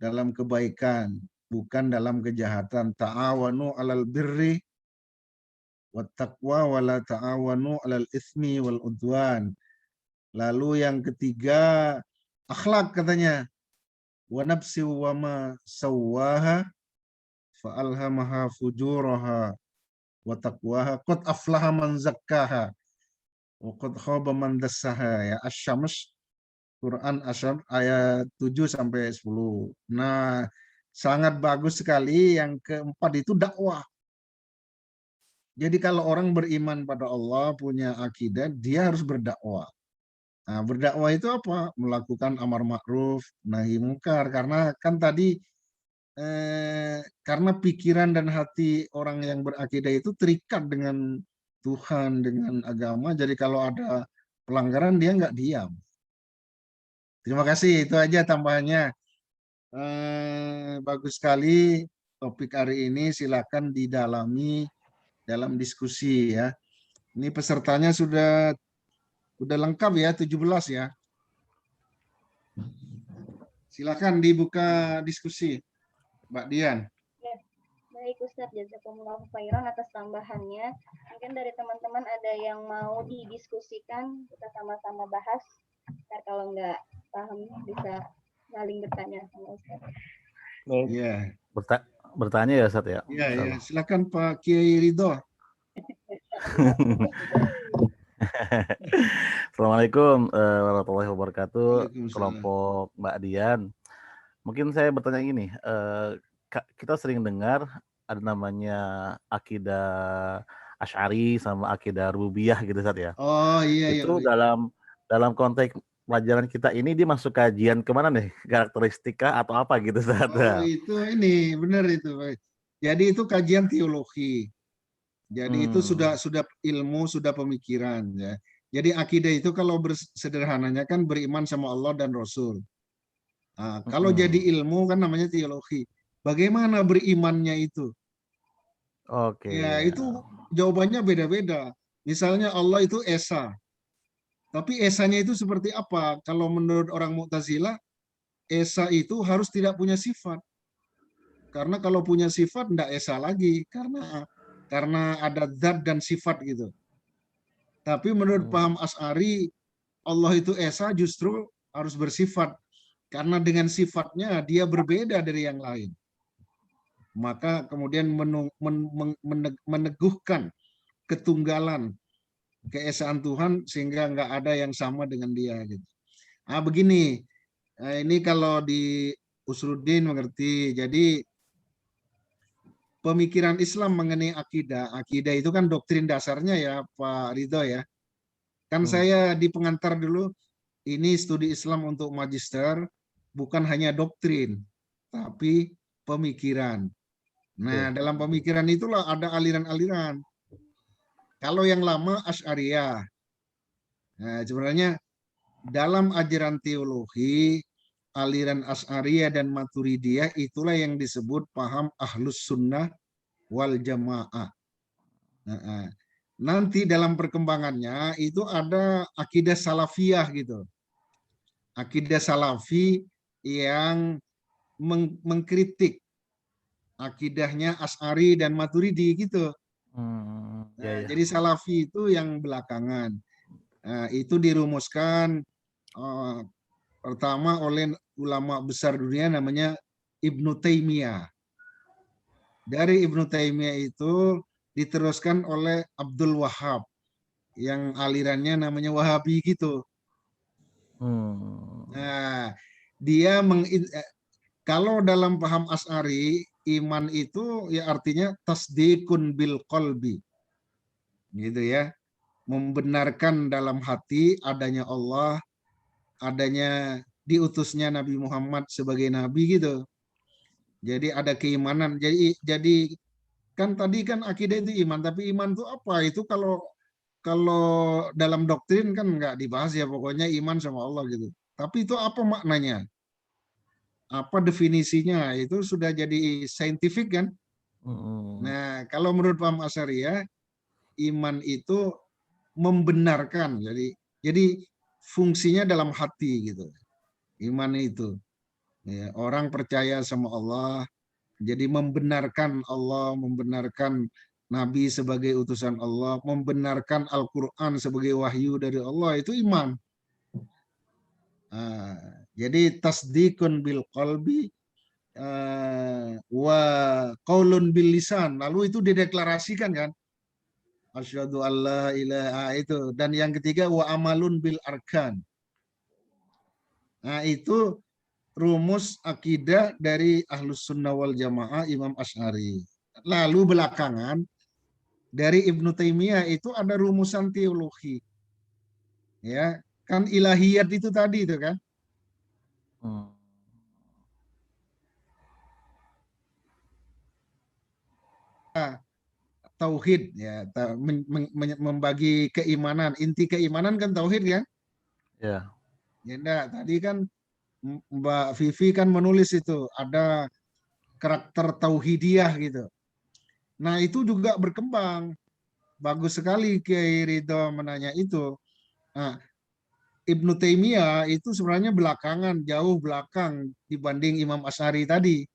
dalam kebaikan, bukan dalam kejahatan. Ta'awanu 'alal birri wat taqwa wa la ta'awanu 'alal itsmi wal udwan. Lalu yang ketiga, akhlak katanya. Wa nafsi wa ma sawwaha fa alhamaha fujuraha wa taqwaha qad aflaha man zakkaha wa qad khaba man dassaha. Ya, Asy-Syams, Quran Asy-Syams ayat 7 sampai 10. Nah, sangat bagus sekali. Yang keempat itu dakwah. Jadi kalau orang beriman pada Allah, punya akidah, dia harus berdakwah. Nah, berdakwah itu apa? Melakukan amar ma'ruf, nahi mungkar. Karena kan tadi karena pikiran dan hati orang yang berakidah itu terikat dengan Tuhan, dengan agama. Jadi kalau ada pelanggaran dia nggak diam. Terima kasih, itu aja tambahannya. Bagus sekali topik hari ini. Silakan didalami dalam diskusi ya. Ini pesertanya sudah lengkap ya, 17 ya. Silakan dibuka diskusi, Mbak Dian. Ya, baik Ustadz, jazakumullah khairan atas tambahannya. Mungkin dari teman-teman ada yang mau didiskusikan, kita sama-sama bahas. Ntar kalau nggak paham bisa saling bertanya sama Ustadz. Iya. Bertanya ya Ustadz ya? Iya, ya. Silakan Pak Kiai Ridho. Assalamualaikum warahmatullahi wabarakatuh. Kelompok Mbak Dian. Mungkin saya bertanya gini, kita sering dengar ada namanya akidah Asy'ari sama akidah Rububiyah gitu Ustadz ya. Oh iya. Itu dalam konteks pelajaran kita ini dia masuk kajian kemana nih? Karakteristika atau apa gitu Ustadz? Oh itu ini benar itu. Jadi itu kajian teologi. Jadi itu sudah ilmu, sudah pemikiran ya. Jadi akidah itu kalau sederhananya kan beriman sama Allah dan Rasul. Nah, kalau jadi ilmu kan namanya teologi. Bagaimana berimannya itu? Oke. Ya itu jawabannya beda-beda. Misalnya Allah itu esa. Tapi esanya itu seperti apa? Kalau menurut orang Mu'tazilah, esa itu harus tidak punya sifat. Karena kalau punya sifat tidak esa lagi. Karena ada zat dan sifat gitu. Tapi menurut paham Asy'ari, Allah itu esa justru harus bersifat. Karena dengan sifatnya dia berbeda dari yang lain. Maka kemudian meneguhkan ketunggalan, keesaan Tuhan sehingga nggak ada yang sama dengan dia. Gitu. Begini, ini kalau di Usuluddin mengerti. Jadi pemikiran Islam mengenai akidah itu kan doktrin dasarnya ya Pak Ridho ya. Kan saya di pengantar dulu, ini studi Islam untuk magister, bukan hanya doktrin, tapi pemikiran. Nah, dalam pemikiran itulah ada aliran-aliran. Kalau yang lama Asy'ariyah. Nah, sebenarnya dalam ajaran teologi, aliran Asy'ariyah dan Maturidiyah itulah yang disebut paham Ahlus Sunnah wal Jamaah. Nanti dalam perkembangannya itu ada akidah salafiyah gitu. Akidah salafi yang mengkritik akidahnya Asy'ari dan Maturidi gitu. Jadi salafi itu yang belakangan. Itu dirumuskan pertama oleh ulama besar dunia namanya Ibnu Taimiyah. Dari Ibnu Taimiyah itu diteruskan oleh Abdul Wahhab yang alirannya namanya Wahabi gitu. Nah, dia kalau dalam paham Asy'ari, iman itu ya artinya tasdikun bil qalbi. Gitu ya. Membenarkan dalam hati adanya Allah, adanya diutusnya Nabi Muhammad sebagai nabi gitu. Jadi ada keimanan. Jadi kan tadi kan akidah itu iman, tapi iman itu apa? Itu kalau dalam doktrin kan nggak dibahas ya, pokoknya iman sama Allah gitu. Tapi itu apa maknanya? Apa definisinya? Itu sudah jadi saintifik kan? Nah, kalau menurut paham Asy'ariyah, iman itu membenarkan. Jadi fungsinya dalam hati gitu. Iman itu. Ya, orang percaya sama Allah, jadi membenarkan Allah, membenarkan Nabi sebagai utusan Allah, membenarkan Al-Quran sebagai wahyu dari Allah, itu iman. Jadi tasdikun bil qalbi wa qaulun bil lisan. Lalu itu dideklarasikan kan? Asyhadu alla ilaha itu. Dan yang ketiga wa amalun bil arkan. Nah, itu rumus akidah dari Ahlus Sunnah wal Jamaah Imam Asy'ari. Lalu belakangan dari Ibnu Taimiyah itu ada rumusan teologi. Ya, kan ilahiyat itu tadi itu kan. Tauhid ya, membagi keimanan, inti keimanan kan tauhid kan? Ya. Ya enggak, tadi kan Mbak Vivi kan menulis itu ada karakter tauhidiyah gitu. Nah, itu juga berkembang. Bagus sekali Kiai Ridho menanya itu. Nah, Ibnu Taimiyah itu sebenarnya belakangan, jauh belakang dibanding Imam Asy'ari tadi.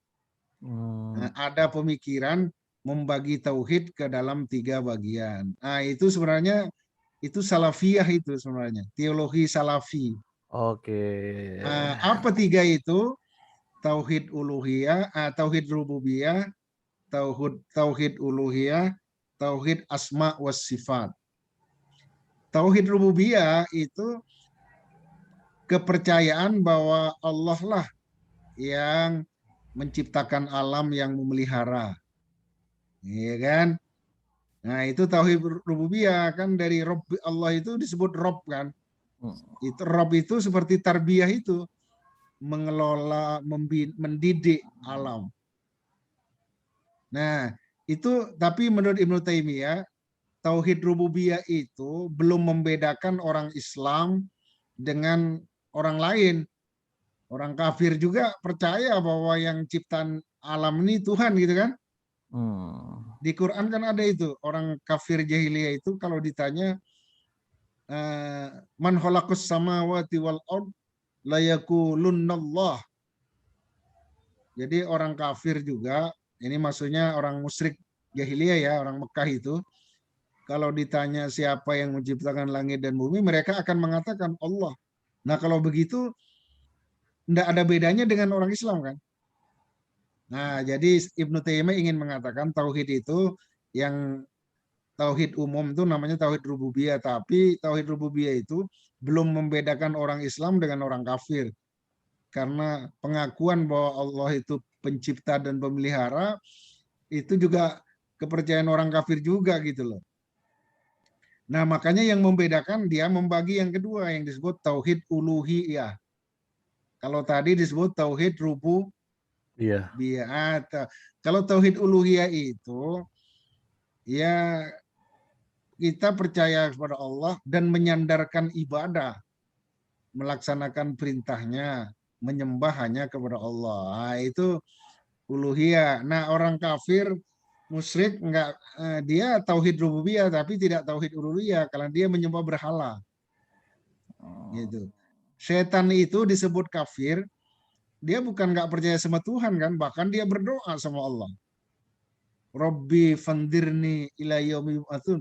Nah, ada pemikiran membagi tauhid ke dalam 3 bagian. Nah, itu sebenarnya itu salafiyah itu sebenarnya, teologi salafi. Oke. Apa 3 itu? Tauhid uluhiyah, tauhid rububiyah, tauhid uluhiyah, tauhid asma was sifat. Tauhid rububiyah itu kepercayaan bahwa Allah lah yang menciptakan alam, yang memelihara. Iya kan? Nah, itu tauhid rububiyah kan, dari Rob, Allah itu disebut Rob kan. Itu Rob itu seperti tarbiyah itu, mengelola, mendidik alam. Nah, itu tapi menurut Ibnu Taimiyah, tauhid rububiyah itu belum membedakan orang Islam dengan orang lain. Orang kafir juga percaya bahwa yang ciptaan alam ini Tuhan gitu kan. Di Quran kan ada itu, orang kafir jahiliyah itu kalau ditanya man khalaqas samawati wal ard la yaqulunallah. Jadi orang kafir juga, ini maksudnya orang musyrik jahiliyah ya, orang Mekah itu, kalau ditanya siapa yang menciptakan langit dan bumi, mereka akan mengatakan Allah. Nah, kalau begitu tidak ada bedanya dengan orang Islam kan. Nah, jadi Ibnu Taimiyah ingin mengatakan tauhid itu, yang tauhid umum itu namanya tauhid rububiyah, tapi tauhid rububiyah itu belum membedakan orang Islam dengan orang kafir. Karena pengakuan bahwa Allah itu pencipta dan pemelihara itu juga kepercayaan orang kafir juga gitu loh. Nah, makanya yang membedakan dia membagi yang kedua yang disebut tauhid uluhiyah. Kalau tadi disebut tauhid rububiyah. Kalau tauhid uluhiyah itu ya kita percaya kepada Allah dan menyandarkan ibadah, melaksanakan perintahnya, menyembah hanya kepada Allah. Nah, itu uluhiyah. Nah, orang kafir musyrik enggak, dia tauhid rububiyah tapi tidak tauhid uluhiyah karena dia menyembah berhala. Gitu. Setan itu disebut kafir, dia bukan enggak percaya sama Tuhan kan, bahkan dia berdoa sama Allah. Rabbi fandirni ila yaumi yub'atsun.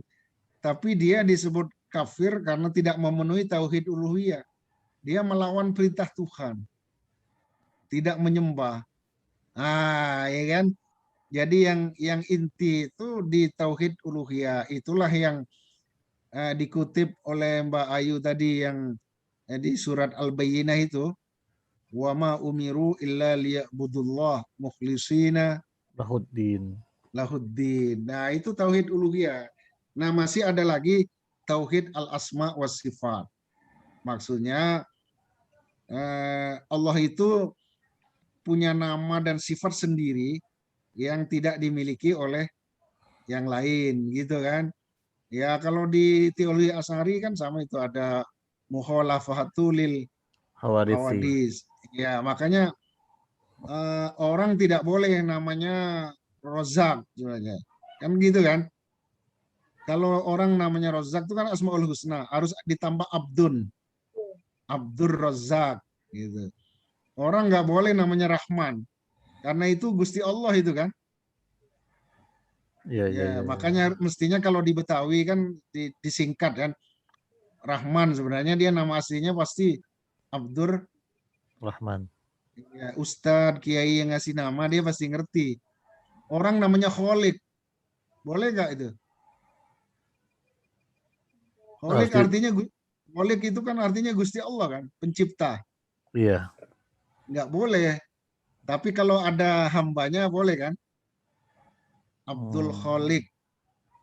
Tapi dia disebut kafir karena tidak memenuhi tauhid uluhiyah. Dia melawan perintah Tuhan. Tidak menyembah. Ya kan? Jadi yang inti itu di tauhid uluhiyah, itulah yang dikutip oleh Mbak Ayu tadi yang di surat Al-Bayyinah itu, wa ma umiru illa liya'budullah mukhlishina lahuddin. Nah, itu tauhid uluhiyah. Nah, masih ada lagi tauhid al-asma was sifat. Maksudnya Allah itu punya nama dan sifat sendiri yang tidak dimiliki oleh yang lain gitu kan. Ya, kalau di teologi Asy'ari kan sama itu, ada mukhalafatul lil hawadis. Ya, makanya orang tidak boleh namanya Rozak sebenarnya. Kan gitu kan. Kalau orang namanya Rozak itu kan Asmaul Husna, harus ditambah Abdun. Abdur Rozak gitu. Orang nggak boleh namanya Rahman. Karena itu Gusti Allah itu kan. Ya, makanya mestinya kalau di Betawi kan disingkat kan. Rahman, sebenarnya dia nama aslinya pasti Abdur Rahman. Ya, Ustadz, Kiai yang ngasih nama dia pasti ngerti. Orang namanya Kholik. Boleh nggak itu? Kholik artinya, Kholik itu kan artinya Gusti Allah kan, pencipta. Iya. Nggak boleh. Tapi kalau ada hambanya boleh kan? Abdul Kholik.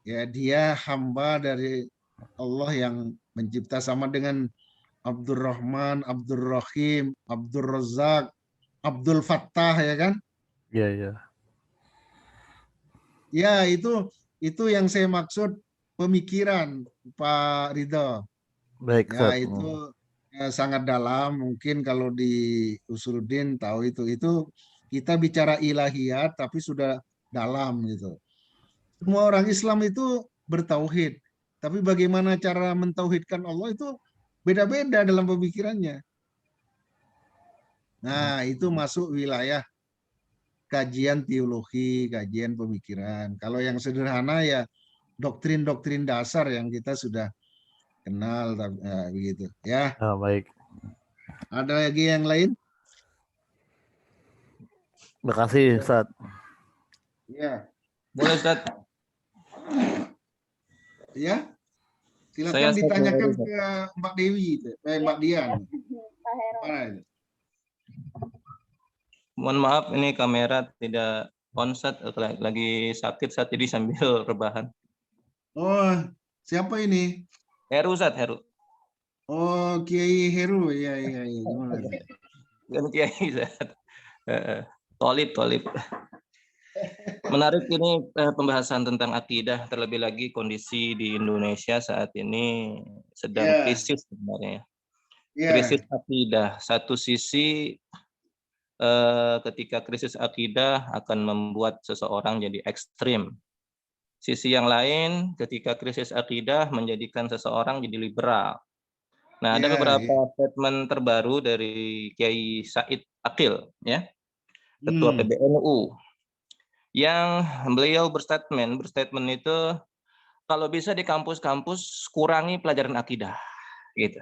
Ya, dia hamba dari Allah yang mencipta, sama dengan Abdur Rahman, Abdur Rahim, Abdur Razak, Abdul Fattah ya kan? Iya, iya. Ya, itu yang saya maksud pemikiran Pak Ridho. Baik, ya, itu sangat dalam. Mungkin kalau di Usuluddin tahu itu kita bicara ilahiyat tapi sudah dalam gitu. Semua orang Islam itu bertauhid, tapi bagaimana cara mentauhidkan Allah itu beda-beda dalam pemikirannya. Nah, itu masuk wilayah kajian teologi, kajian pemikiran. Kalau yang sederhana ya doktrin-doktrin dasar yang kita sudah kenal, begitu ya. Baik. Ada lagi yang lain? Terima kasih, Ustaz. Ya. Boleh, Ustaz. Ya. Silakan ditanyakan ke Mbak Dewi, Mbak Dian. Mohon maaf, ini kamera tidak on, Ustaz. Lagi sakit saat jadi sambil rebahan. Oh, siapa ini? Heru, Ustaz, Heru. Oh, Kiai Heru, iya. Gimana? Kiai, Ustaz. Tolib. Menarik ini pembahasan tentang akidah, terlebih lagi kondisi di Indonesia saat ini sedang krisis sebenarnya. Krisis akidah. Satu sisi ketika krisis akidah akan membuat seseorang jadi ekstrim. Sisi yang lain ketika krisis akidah menjadikan seseorang jadi liberal. Nah, ada beberapa statement terbaru dari Kiai Said Akil, ya, Ketua PBNU, yang beliau berstatement itu kalau bisa di kampus-kampus kurangi pelajaran akidah, gitu.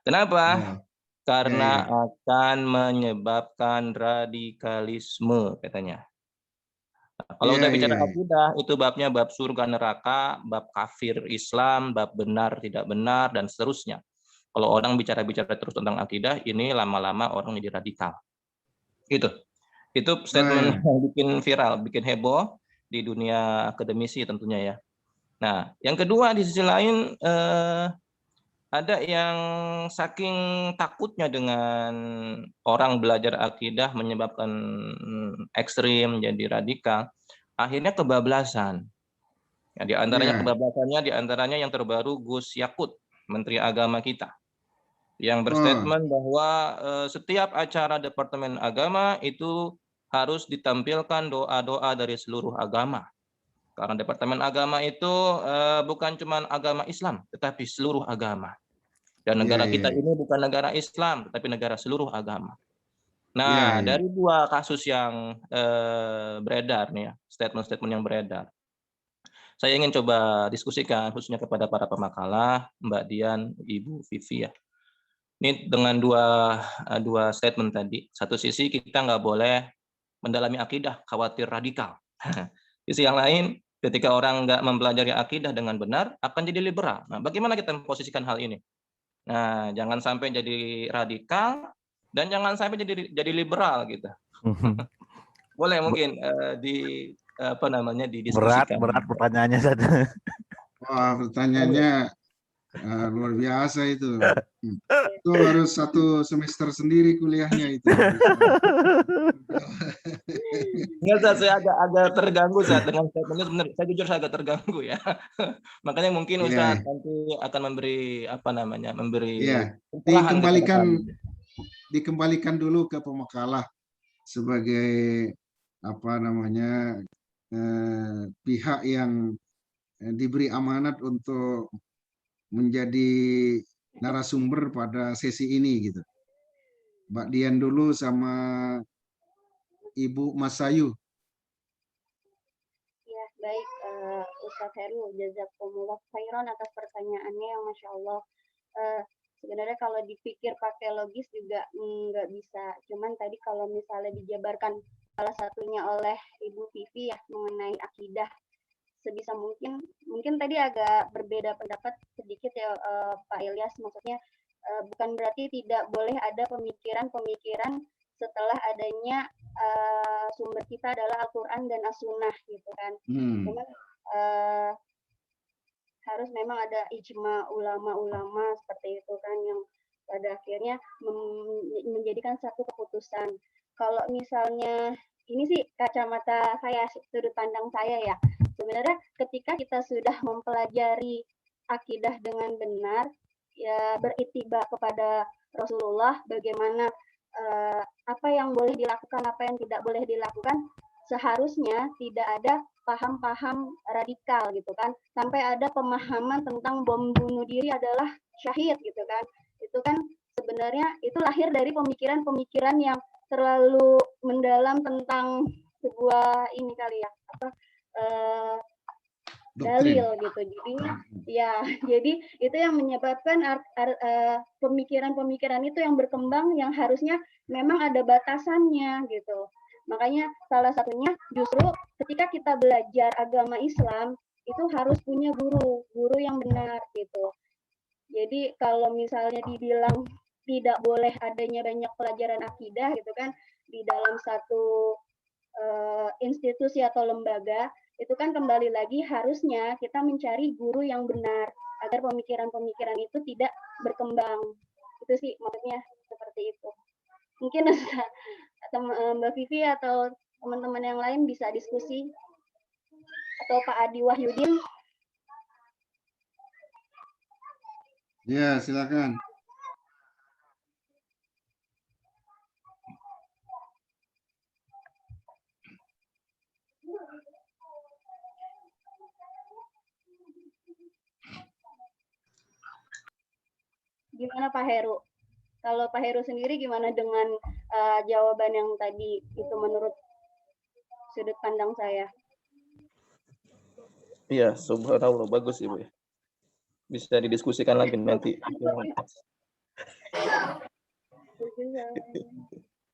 Kenapa? Karena akan menyebabkan radikalisme, katanya. Kalau udah bicara akidah, itu babnya bab surga neraka, bab kafir Islam, bab benar tidak benar, dan seterusnya. Kalau orang bicara terus tentang akidah, ini lama-lama orang jadi radikal. Itu statement yang bikin viral, bikin heboh di dunia akademisi tentunya ya. Nah, yang kedua di sisi lain ada yang saking takutnya dengan orang belajar akidah menyebabkan ekstrim jadi radikal, akhirnya kebablasan. Ya, di antaranya yang terbaru Gus Yakut, Menteri Agama kita, yang berstatement bahwa setiap acara Departemen Agama itu harus ditampilkan doa-doa dari seluruh agama. Karena Departemen Agama itu bukan cuma agama Islam, tetapi seluruh agama. Dan negara kita ini bukan negara Islam, tetapi negara seluruh agama. Nah, dari dua kasus yang beredar nih ya, statement-statement yang beredar, saya ingin coba diskusikan khususnya kepada para pemakalah, Mbak Dian, Ibu Vivi ya. Ini dengan dua statement tadi. Satu sisi kita nggak boleh mendalami akidah, khawatir radikal. Sisi yang lain, ketika orang nggak mempelajari akidah dengan benar, akan jadi liberal. Nah, bagaimana kita memposisikan hal ini? Nah, jangan sampai jadi radikal dan jangan sampai jadi liberal gitu. Boleh mungkin didiskusikan. Berat pertanyaannya saja. Wah, pertanyaannya luar biasa itu. Itu harus satu semester sendiri kuliahnya itu. Enggak, saya agak terganggu saat dengan statementnya. Sebenarnya saya jujur saya agak terganggu ya. Makanya mungkin Ustaz nanti akan memberi dikembalikan dulu ke pemakalah sebagai pihak yang diberi amanat untuk menjadi narasumber pada sesi ini gitu. Mbak Dian dulu sama Ibu Masayu. Ya, baik Ustaz Heru, jazakumullah khairan atas pertanyaannya yang Masya Allah. Sebenarnya kalau dipikir pakai logis juga nggak bisa. Cuman tadi kalau misalnya dijabarkan salah satunya oleh Ibu Vivi ya mengenai akidah, sebisa mungkin tadi agak berbeda pendapat sedikit ya Pak Ilyas, maksudnya bukan berarti tidak boleh ada pemikiran setelah adanya sumber kita adalah Al-Quran dan As-Sunnah gitu kan. Cuman harus memang ada ijma ulama-ulama seperti itu kan yang pada akhirnya menjadikan satu keputusan. Kalau misalnya ini sih kacamata saya, sudut pandang saya ya, sebenarnya ketika kita sudah mempelajari akidah dengan benar, ya beritiba kepada Rasulullah, bagaimana apa yang boleh dilakukan, apa yang tidak boleh dilakukan, seharusnya tidak ada paham-paham radikal gitu kan, sampai ada pemahaman tentang bom bunuh diri adalah syahid gitu kan. Itu kan sebenarnya itu lahir dari pemikiran-pemikiran yang terlalu mendalam tentang sebuah ini kali ya, apa dalil gitu. Jadinya ya, jadi itu yang menyebabkan pemikiran-pemikiran itu yang berkembang yang harusnya memang ada batasannya gitu. Makanya salah satunya justru ketika kita belajar agama Islam itu harus punya guru yang benar gitu. Jadi kalau misalnya dibilang tidak boleh adanya banyak pelajaran akidah gitu kan di dalam satu institusi atau lembaga, itu kan kembali lagi harusnya kita mencari guru yang benar agar pemikiran-pemikiran itu tidak berkembang. Itu sih maksudnya seperti itu. Mungkin Mbak Vivi atau teman-teman yang lain bisa diskusi, atau Pak Adi Wahyudin. Ya, silakan. Gimana Pak Heru? Kalau Pak Heru sendiri gimana dengan jawaban yang tadi itu menurut sudut pandang saya? Iya, subhanallah, bagus Ibu. Bisa didiskusikan lagi nanti.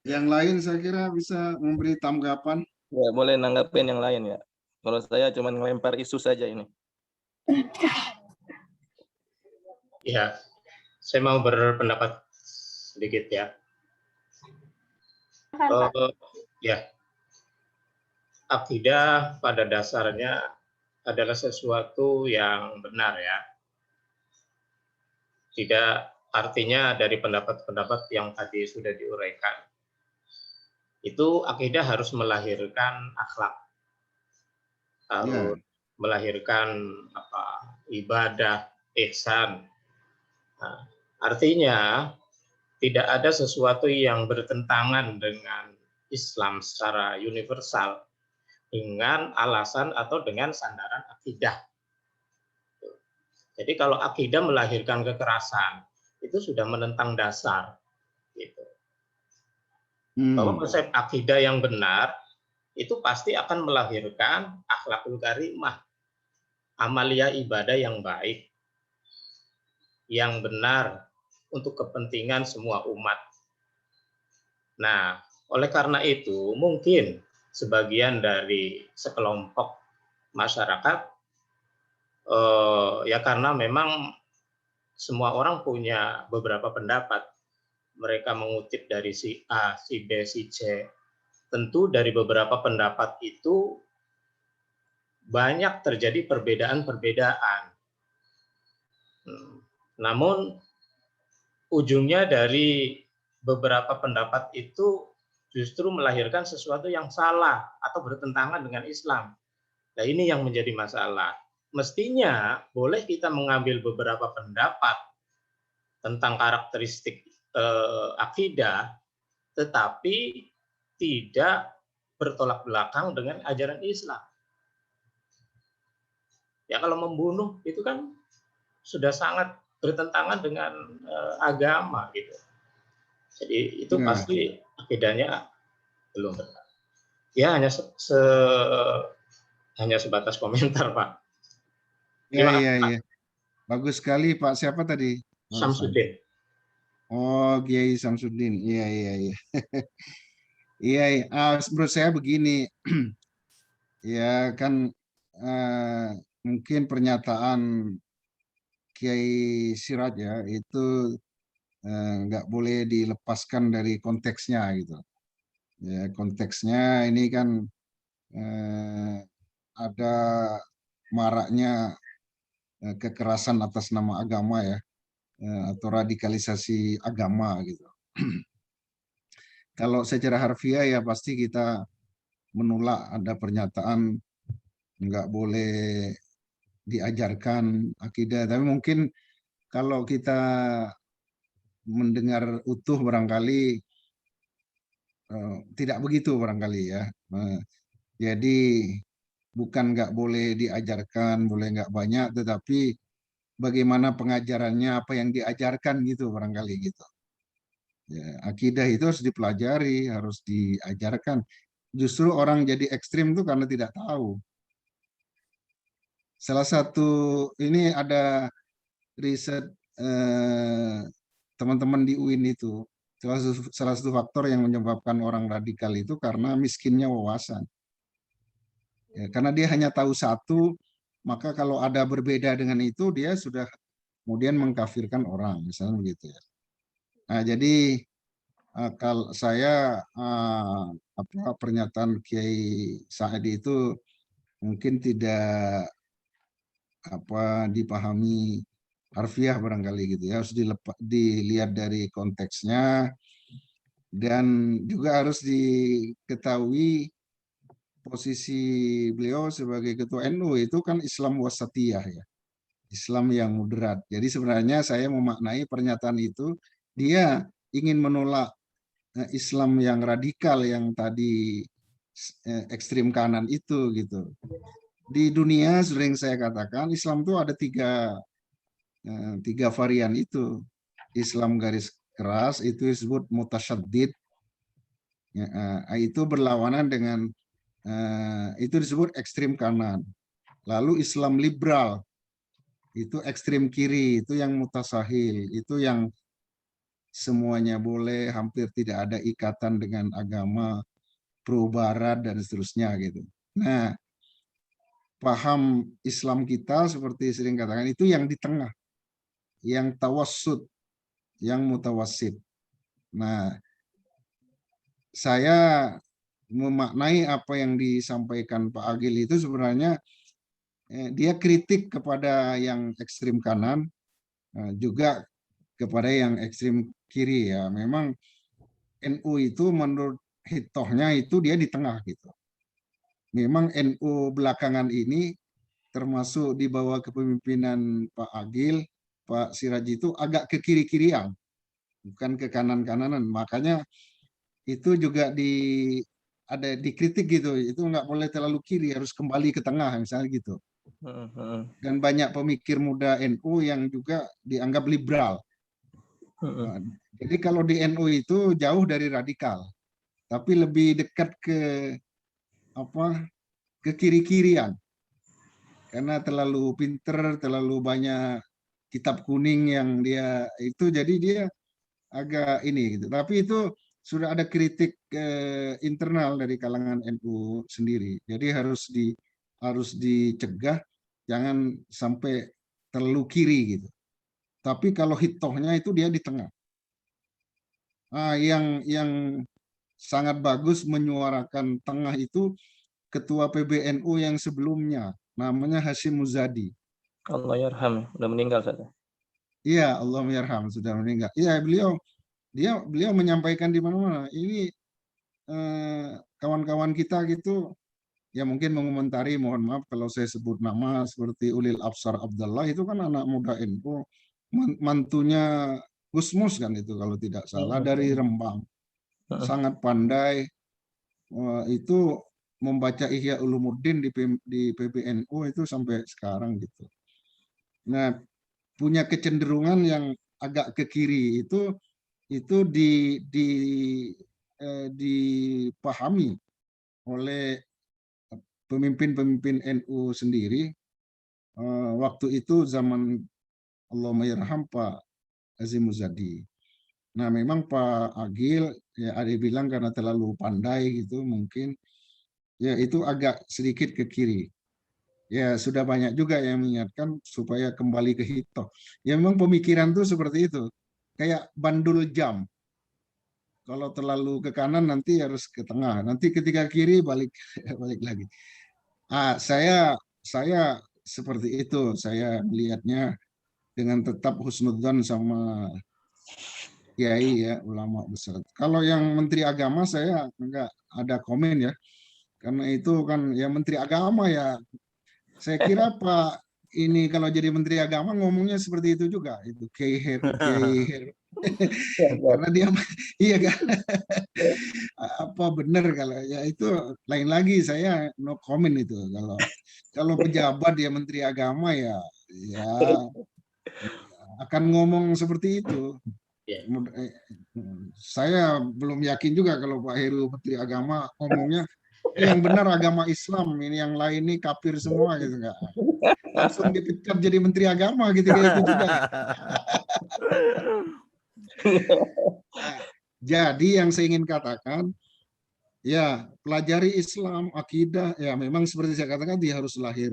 Yang lain saya kira bisa memberi tanggapan. Ya, boleh nanggapin yang lain ya. Kalau saya cuma ngelempar isu saja ini. Ya, saya mau berpendapat sedikit ya. Ya, akidah pada dasarnya adalah sesuatu yang benar ya. Tidak artinya dari pendapat-pendapat yang tadi sudah diuraikan. Itu akidah harus melahirkan akhlak, harus melahirkan ibadah, ihsan. Nah, artinya tidak ada sesuatu yang bertentangan dengan Islam secara universal dengan alasan atau dengan sandaran akidah. Jadi kalau akidah melahirkan kekerasan, itu sudah menentang dasar. Gitu. Bahwa konsep akidah yang benar, itu pasti akan melahirkan akhlakul karimah, amalia ibadah yang baik, yang benar untuk kepentingan semua umat. Nah, oleh karena itu, mungkin sebagian dari sekelompok masyarakat, ya karena memang semua orang punya beberapa pendapat. Mereka mengutip dari si A, si B, si C. Tentu dari beberapa pendapat itu banyak terjadi perbedaan-perbedaan. Namun ujungnya dari beberapa pendapat itu justru melahirkan sesuatu yang salah atau bertentangan dengan Islam. Nah, ini yang menjadi masalah. Mestinya boleh kita mengambil beberapa pendapat tentang karakteristik akidah, tetapi tidak bertolak belakang dengan ajaran Islam. Ya kalau membunuh itu kan sudah sangat bertentangan dengan agama gitu. Jadi itu pasti akidahnya belum benar. Ya hanya sebatas komentar Pak. Iya. Bagus sekali Pak. Siapa tadi? Samsudin. Oh, Kiai Samsudin. Iya. Iya. Menurut saya begini, ya kan mungkin pernyataan Kiai Siraj ya itu nggak boleh dilepaskan dari konteksnya gitu. Ya konteksnya ini kan ada maraknya kekerasan atas nama agama ya, atau radikalisasi agama gitu. Kalau secara harfiah ya pasti kita menolak ada pernyataan nggak boleh diajarkan akidah. Tapi mungkin kalau kita mendengar utuh barangkali tidak begitu barangkali ya. Jadi bukan nggak boleh diajarkan, boleh nggak banyak, tetapi bagaimana pengajarannya, apa yang diajarkan gitu barangkali gitu. Ya, akidah itu harus dipelajari, harus diajarkan. Justru orang jadi ekstrim itu karena tidak tahu. Salah satu ini ada riset teman-teman di UIN itu, salah satu faktor yang menyebabkan orang radikal itu karena miskinnya wawasan. Ya, karena dia hanya tahu satu, maka kalau ada berbeda dengan itu dia sudah kemudian mengkafirkan orang, misalnya begitu ya. Nah, jadi kalau saya pernyataan Kiai Saadi itu mungkin tidak dipahami harfiah barangkali gitu ya, harus dilihat dari konteksnya, dan juga harus diketahui posisi beliau sebagai ketua NU itu kan Islam wasatiyah ya, Islam yang moderat. Jadi sebenarnya saya memaknai pernyataan itu dia ingin menolak Islam yang radikal yang tadi ekstrim kanan itu gitu. Di dunia sering saya katakan Islam itu ada tiga varian itu. Islam garis keras itu disebut mutasyaddid, ya, itu berlawanan dengan itu disebut ekstrim kanan. Lalu Islam liberal itu ekstrim kiri, itu yang mutasahil, itu yang semuanya boleh, hampir tidak ada ikatan dengan agama, pro barat dan seterusnya gitu. Nah, paham Islam kita seperti sering katakan itu yang di tengah, yang tawassut, yang mutawassit. Nah, saya memaknai apa yang disampaikan Pak Agil itu sebenarnya dia kritik kepada yang ekstrim kanan, juga kepada yang ekstrim kiri ya. Memang NU itu menurut hitohnya itu dia di tengah gitu. Memang NU belakangan ini termasuk di bawah kepemimpinan Pak Agil, Pak Siraji itu agak ke kiri-kirian, bukan ke kanan-kananan. Makanya itu juga ada dikritik gitu, itu nggak boleh terlalu kiri, harus kembali ke tengah misalnya gitu. Dan banyak pemikir muda NU yang juga dianggap liberal. Jadi kalau di NU itu jauh dari radikal, tapi lebih dekat ke kiri-kirian. Karena terlalu pinter, terlalu banyak kitab kuning yang dia itu, jadi dia agak ini gitu. Tapi itu sudah ada kritik internal dari kalangan NU sendiri. Jadi harus dicegah, jangan sampai terlalu kiri gitu. Tapi kalau hitohnya itu dia di tengah. Yang sangat bagus menyuarakan tengah itu ketua PBNU yang sebelumnya, namanya Hashim Muzadi. Allah yarham, sudah meninggal saja. Iya, Allah yarham, sudah meninggal. Iya, beliau menyampaikan di mana-mana. Ini kawan-kawan kita gitu, ya mungkin mengomentari, mohon maaf kalau saya sebut nama seperti Ulil Absar Abdullah itu kan anak muda NU, mantunya Gus Mus kan itu kalau tidak salah, dari Rembang. Sangat pandai, itu membaca Ihya Ulumuddin di PBNU itu sampai sekarang gitu. Nah, punya kecenderungan yang agak ke kiri itu dipahami oleh pemimpin-pemimpin NU sendiri waktu itu zaman Allahumma'irham Pak Hashim Muzadi. Nah, memang Pak Agil ya ada bilang karena terlalu pandai gitu mungkin ya itu agak sedikit ke kiri. Ya sudah banyak juga yang mengingatkan supaya kembali ke hitoh. Ya memang pemikiran tuh seperti itu. Kayak bandul jam. Kalau terlalu ke kanan nanti harus ke tengah. Nanti ketika kiri balik lagi. Saya seperti itu. Saya melihatnya dengan tetap husnudzon sama kiai ya, ulama besar. Kalau yang menteri agama saya enggak ada komen ya. Karena itu kan ya menteri agama ya. Saya kira Pak ini kalau jadi menteri agama ngomongnya seperti itu juga. Itu Kiai Karena dia iya kan, apa benar kalau ya itu lain lagi, saya no comment itu. Kalau pejabat ya menteri agama ya akan ngomong seperti itu. Saya belum yakin juga kalau Pak Heru menteri agama ngomongnya yang benar agama Islam, ini yang lain ini kafir semua gitu, enggak. Langsung dipecat jadi menteri agama gitu, kayak itu juga. Nah, jadi yang saya ingin katakan, ya pelajari Islam, akidah, ya memang seperti saya katakan dia harus lahir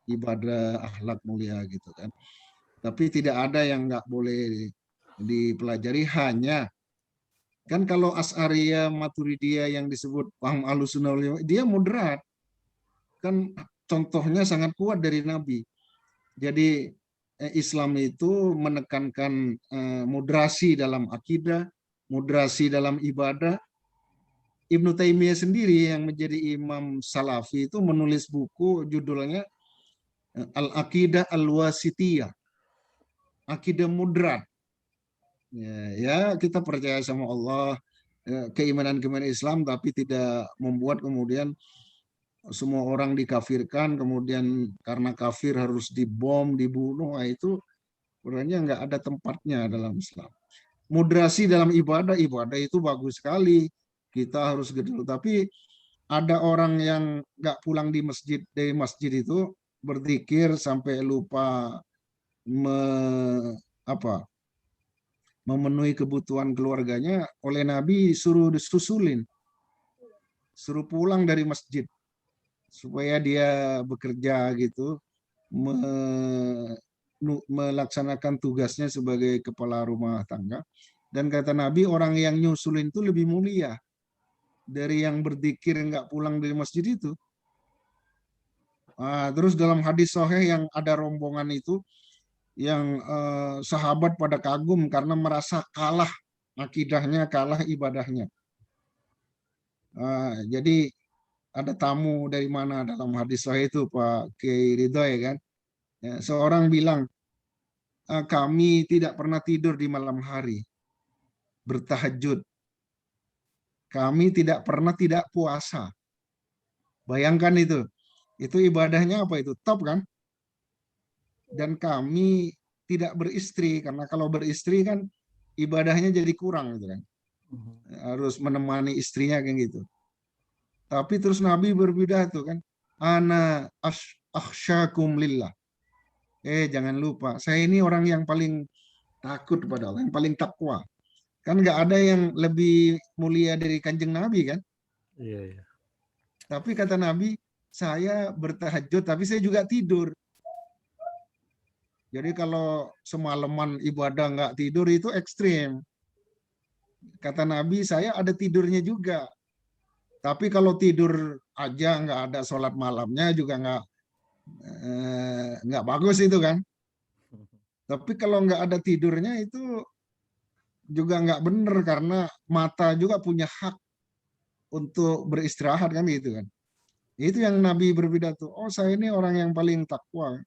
ibadah, akhlak mulia gitu kan. Tapi tidak ada yang nggak boleh dipelajari, hanya kan kalau Asy'ariyah, Maturidiyah yang disebut paham Ahlussunnah wal Jamaah, dia moderat. Kan contohnya sangat kuat dari Nabi. Jadi Islam itu menekankan moderasi dalam akidah, moderasi dalam ibadah. Ibnu Taimiyah sendiri yang menjadi imam Salafi itu menulis buku judulnya Al-Aqidah Al-Wasitiyah, akidah moderat. Ya, kita percaya sama Allah, keimanan Islam, tapi tidak membuat kemudian semua orang dikafirkan, kemudian karena kafir harus dibom, dibunuh. Nah, itu sebenarnya nggak ada tempatnya dalam Islam. Moderasi dalam ibadah itu bagus sekali, kita harus gedul. Tapi ada orang yang nggak pulang dari masjid itu berzikir sampai lupa memenuhi kebutuhan keluarganya, oleh Nabi suruh disusulin, suruh pulang dari masjid supaya dia bekerja gitu, melaksanakan tugasnya sebagai kepala rumah tangga. Dan kata Nabi, orang yang nyusulin itu lebih mulia dari yang berzikir nggak pulang dari masjid itu. Terus dalam hadis sahih yang ada rombongan itu, yang sahabat pada kagum karena merasa kalah akidahnya, kalah ibadahnya. Jadi ada tamu dari mana dalam hadis sahih itu, Pak Kiai Ridho ya kan. Ya, seorang bilang, kami tidak pernah tidur di malam hari, bertahajud. Kami tidak pernah tidak puasa. Bayangkan itu ibadahnya apa itu? Top kan? Dan kami tidak beristri, karena kalau beristri kan ibadahnya jadi kurang gitu kan. Harus menemani istrinya kayak gitu. Tapi terus Nabi berpidato kan, ana akhsyakum lillah. Jangan lupa, saya ini orang yang paling takut kepada Allah, yang paling takwa. Kan nggak ada yang lebih mulia dari Kanjeng Nabi kan? Iya. Tapi kata Nabi, saya bertahajud, tapi saya juga tidur. Jadi kalau semalaman ibadah nggak tidur itu ekstrim. Kata Nabi, saya ada tidurnya juga. Tapi kalau tidur aja nggak ada sholat malamnya juga nggak bagus itu kan. Tapi kalau nggak ada tidurnya itu juga nggak benar, karena mata juga punya hak untuk beristirahat kan gitu kan. Itu yang Nabi berpidato, saya ini orang yang paling takwa.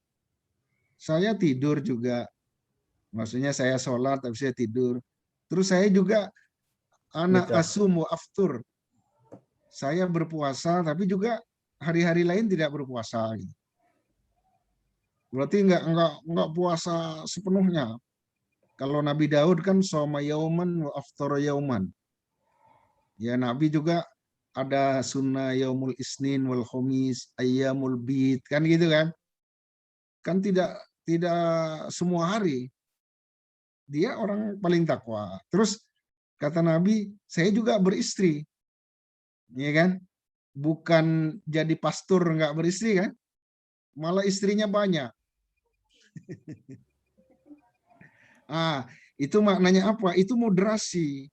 Saya tidur juga. Maksudnya saya sholat tapi saya tidur. Terus saya juga anak asum wa aftur. Saya berpuasa tapi juga hari-hari lain tidak berpuasa. Berarti nggak puasa sepenuhnya. Kalau Nabi Daud kan shoma yauman wa aftara yauman. Ya, Nabi juga ada sunnah yaumul isnin wal khamis, ayyamul bid, kan gitu kan. Kan tidak semua hari. Dia orang paling takwa. Terus kata Nabi, saya juga beristri. Ya kan? Bukan jadi pastor nggak beristri kan? Malah istrinya banyak. Itu maknanya apa? Itu moderasi.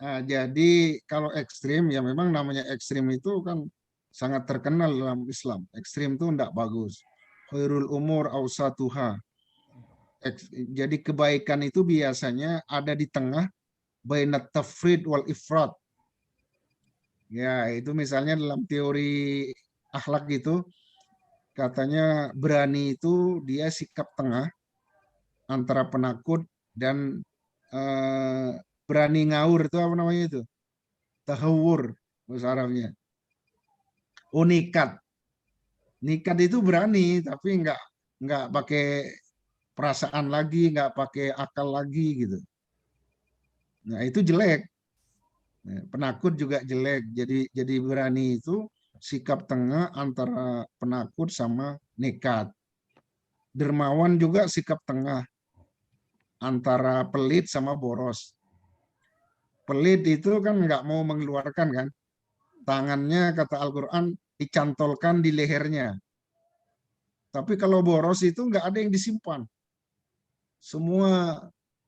Jadi kalau ekstrim, ya memang namanya ekstrim itu kan sangat terkenal dalam Islam. Ekstrim itu tidak bagus. Khairul umur awsatuha. Jadi kebaikan itu biasanya ada di tengah, bainat tafrid wal ifrat. Ya, itu misalnya dalam teori akhlak gitu, katanya berani itu dia sikap tengah antara penakut dan berani ngawur itu apa namanya itu? Tahawur bahasa Arabnya. Oh, nikat. Nikat itu berani tapi nggak pakai perasaan lagi, nggak pakai akal lagi gitu. Nah, itu jelek. Nah, penakut juga jelek. Jadi berani itu sikap tengah antara penakut sama nekat. Dermawan juga sikap tengah antara pelit sama boros. Pelit itu kan nggak mau mengeluarkan kan. Tangannya kata Al-Quran dicantolkan di lehernya. Tapi kalau boros itu nggak ada yang disimpan. Semua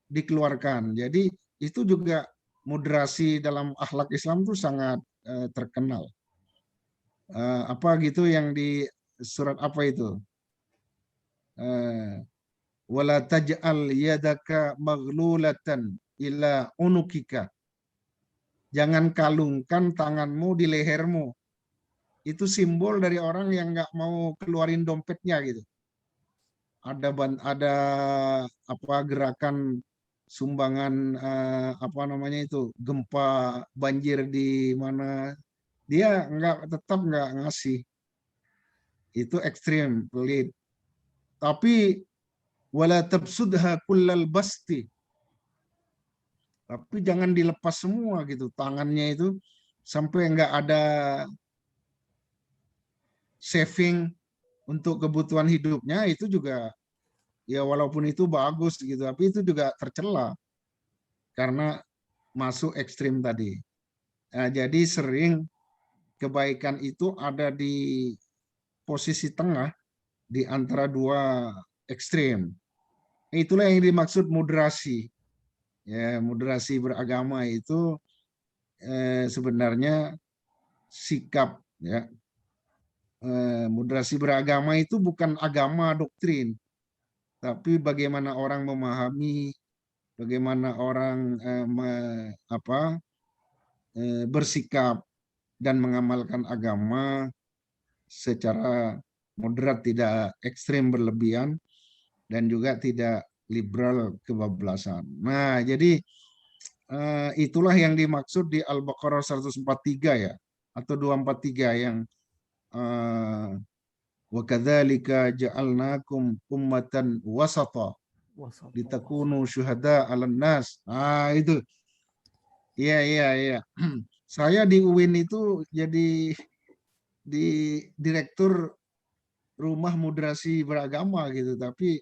dikeluarkan. Jadi itu juga moderasi dalam akhlak Islam itu sangat terkenal. Apa gitu yang di surat apa itu? Wala taj'al yadaka maghlulatan ila unukika. Jangan kalungkan tanganmu di lehermu. Itu simbol dari orang yang nggak mau keluarin dompetnya gitu. Ada apa gerakan sumbangan apa namanya itu gempa banjir di mana dia tetap nggak ngasih. Itu ekstrim pelit. Tapi wala tabsudha kullal basti. Tapi jangan dilepas semua gitu tangannya itu sampai nggak ada saving untuk kebutuhan hidupnya, itu juga ya walaupun itu bagus gitu tapi itu juga tercela karena masuk ekstrim tadi. Nah, jadi sering kebaikan itu ada di posisi tengah di antara dua ekstrim. Itulah yang dimaksud moderasi. Ya, moderasi beragama itu sebenarnya sikap ya. Moderasi beragama itu bukan agama doktrin, tapi bagaimana orang memahami, bagaimana orang bersikap dan mengamalkan agama secara moderat, tidak ekstrem berlebihan, dan juga tidak liberal kebablasan. Nah, jadi itulah yang dimaksud di Al-Baqarah 143 ya, atau 243 yang wa kadzalika ja'alnakum ummatan wasata litakunu syuhada 'alan nas. Itu. Iya. Saya di UIN itu jadi di direktur rumah moderasi beragama gitu, tapi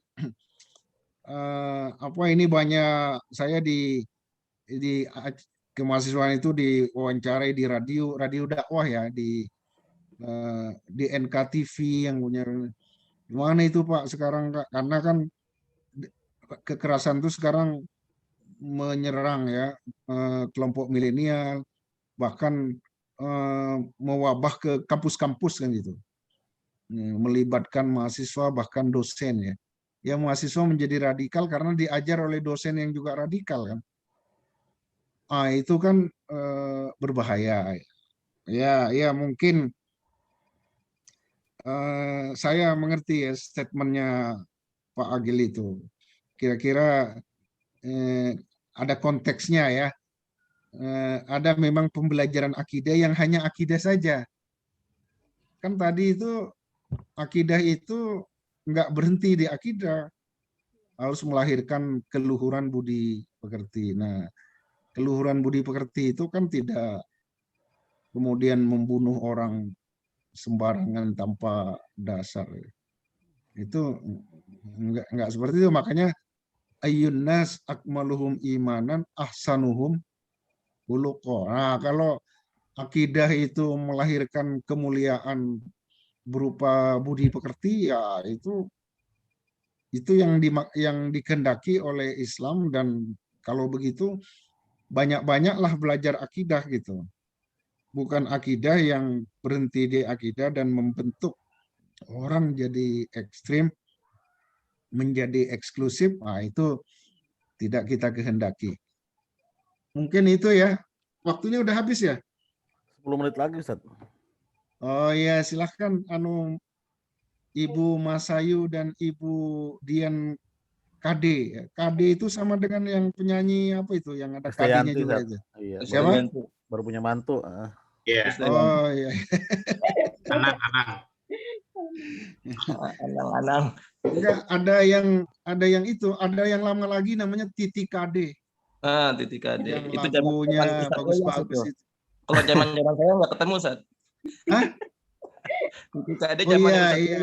apa ini banyak saya di kemahasiswaan itu diwawancarai di radio dakwah ya di NKTV yang punya. Gimana itu Pak sekarang Kak? Karena kan kekerasan itu sekarang menyerang ya kelompok milenial, bahkan mewabah ke kampus-kampus kan gitu, melibatkan mahasiswa bahkan dosen ya. Ya mahasiswa menjadi radikal karena diajar oleh dosen yang juga radikal kan. Itu kan berbahaya. Ya mungkin saya mengerti ya statementnya Pak Agil itu. Kira-kira ada konteksnya ya. Ada memang pembelajaran akidah yang hanya akidah saja. Kan tadi itu akidah itu nggak berhenti di akidah, harus melahirkan keluhuran budi pekerti. Nah, keluhuran budi pekerti itu kan tidak kemudian membunuh orang sembarangan tanpa dasar. Itu enggak seperti itu. Makanya ayyun nas akmaluhum imanan ahsanuhum khuluqa. Nah, kalau akidah itu melahirkan kemuliaan berupa budi pekerti, ya itu yang dikehendaki oleh Islam. Dan kalau begitu banyak-banyaklah belajar akidah gitu. Bukan akidah yang berhenti di akidah dan membentuk orang jadi ekstrim, menjadi eksklusif. Nah, itu tidak kita kehendaki. Mungkin itu ya. Waktunya udah habis ya? 10 menit lagi, Ustaz. Oh ya, silahkan Ibu Masayu dan Ibu Dian KD. KD itu sama dengan yang penyanyi apa itu, yang ada KD-nya Krisdayanti, juga Ustaz. itu. Iya, Siapa? baru punya mantu. Iya. Oh iya. Anang. Anang. Enggak, ada yang itu, ada yang lama lagi namanya Titi KD. Titi KD. Yang Itu lagunya zaman bagus-bagus itu. Kalau zaman saya nggak ketemu, Ustaz. Hah? Titi KD Oh zaman iya, Ustaz iya.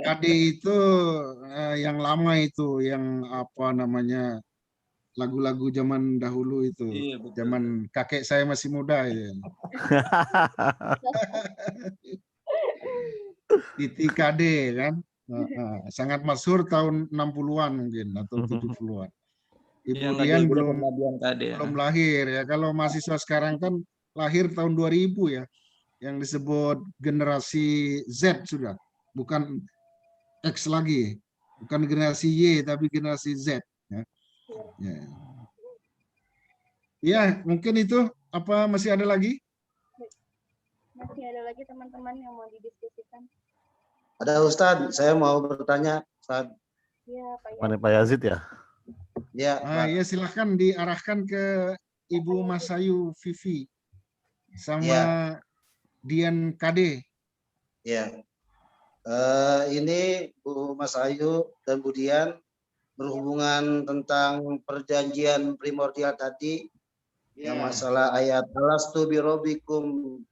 KD itu yang lama itu, yang apa namanya, lagu-lagu zaman dahulu itu. Iya, betul. Zaman kakek saya masih muda itu. Titi KD kan. Sangat masyhur tahun 60-an mungkin atau 70-an. Ibu Dian belum lahir ya. Kalau mahasiswa sekarang kan lahir tahun 2000 ya. Yang disebut generasi Z sudah. Bukan X lagi. Bukan generasi Y tapi generasi Z ya. Ya, mungkin itu. Apa masih ada lagi? Masih ada lagi teman-teman yang mau didiskusikan? Ada Ustadz, saya mau bertanya, Ustadz. Iya, Pak Yazid ya? Ya, ya silahkan diarahkan ke Ibu Masayu Vivi sama Dian KD. Ya, ini Bu Masayu dan Bu Dian berhubungan tentang perjanjian primordial tadi, yang masalah ayat alastu birobikum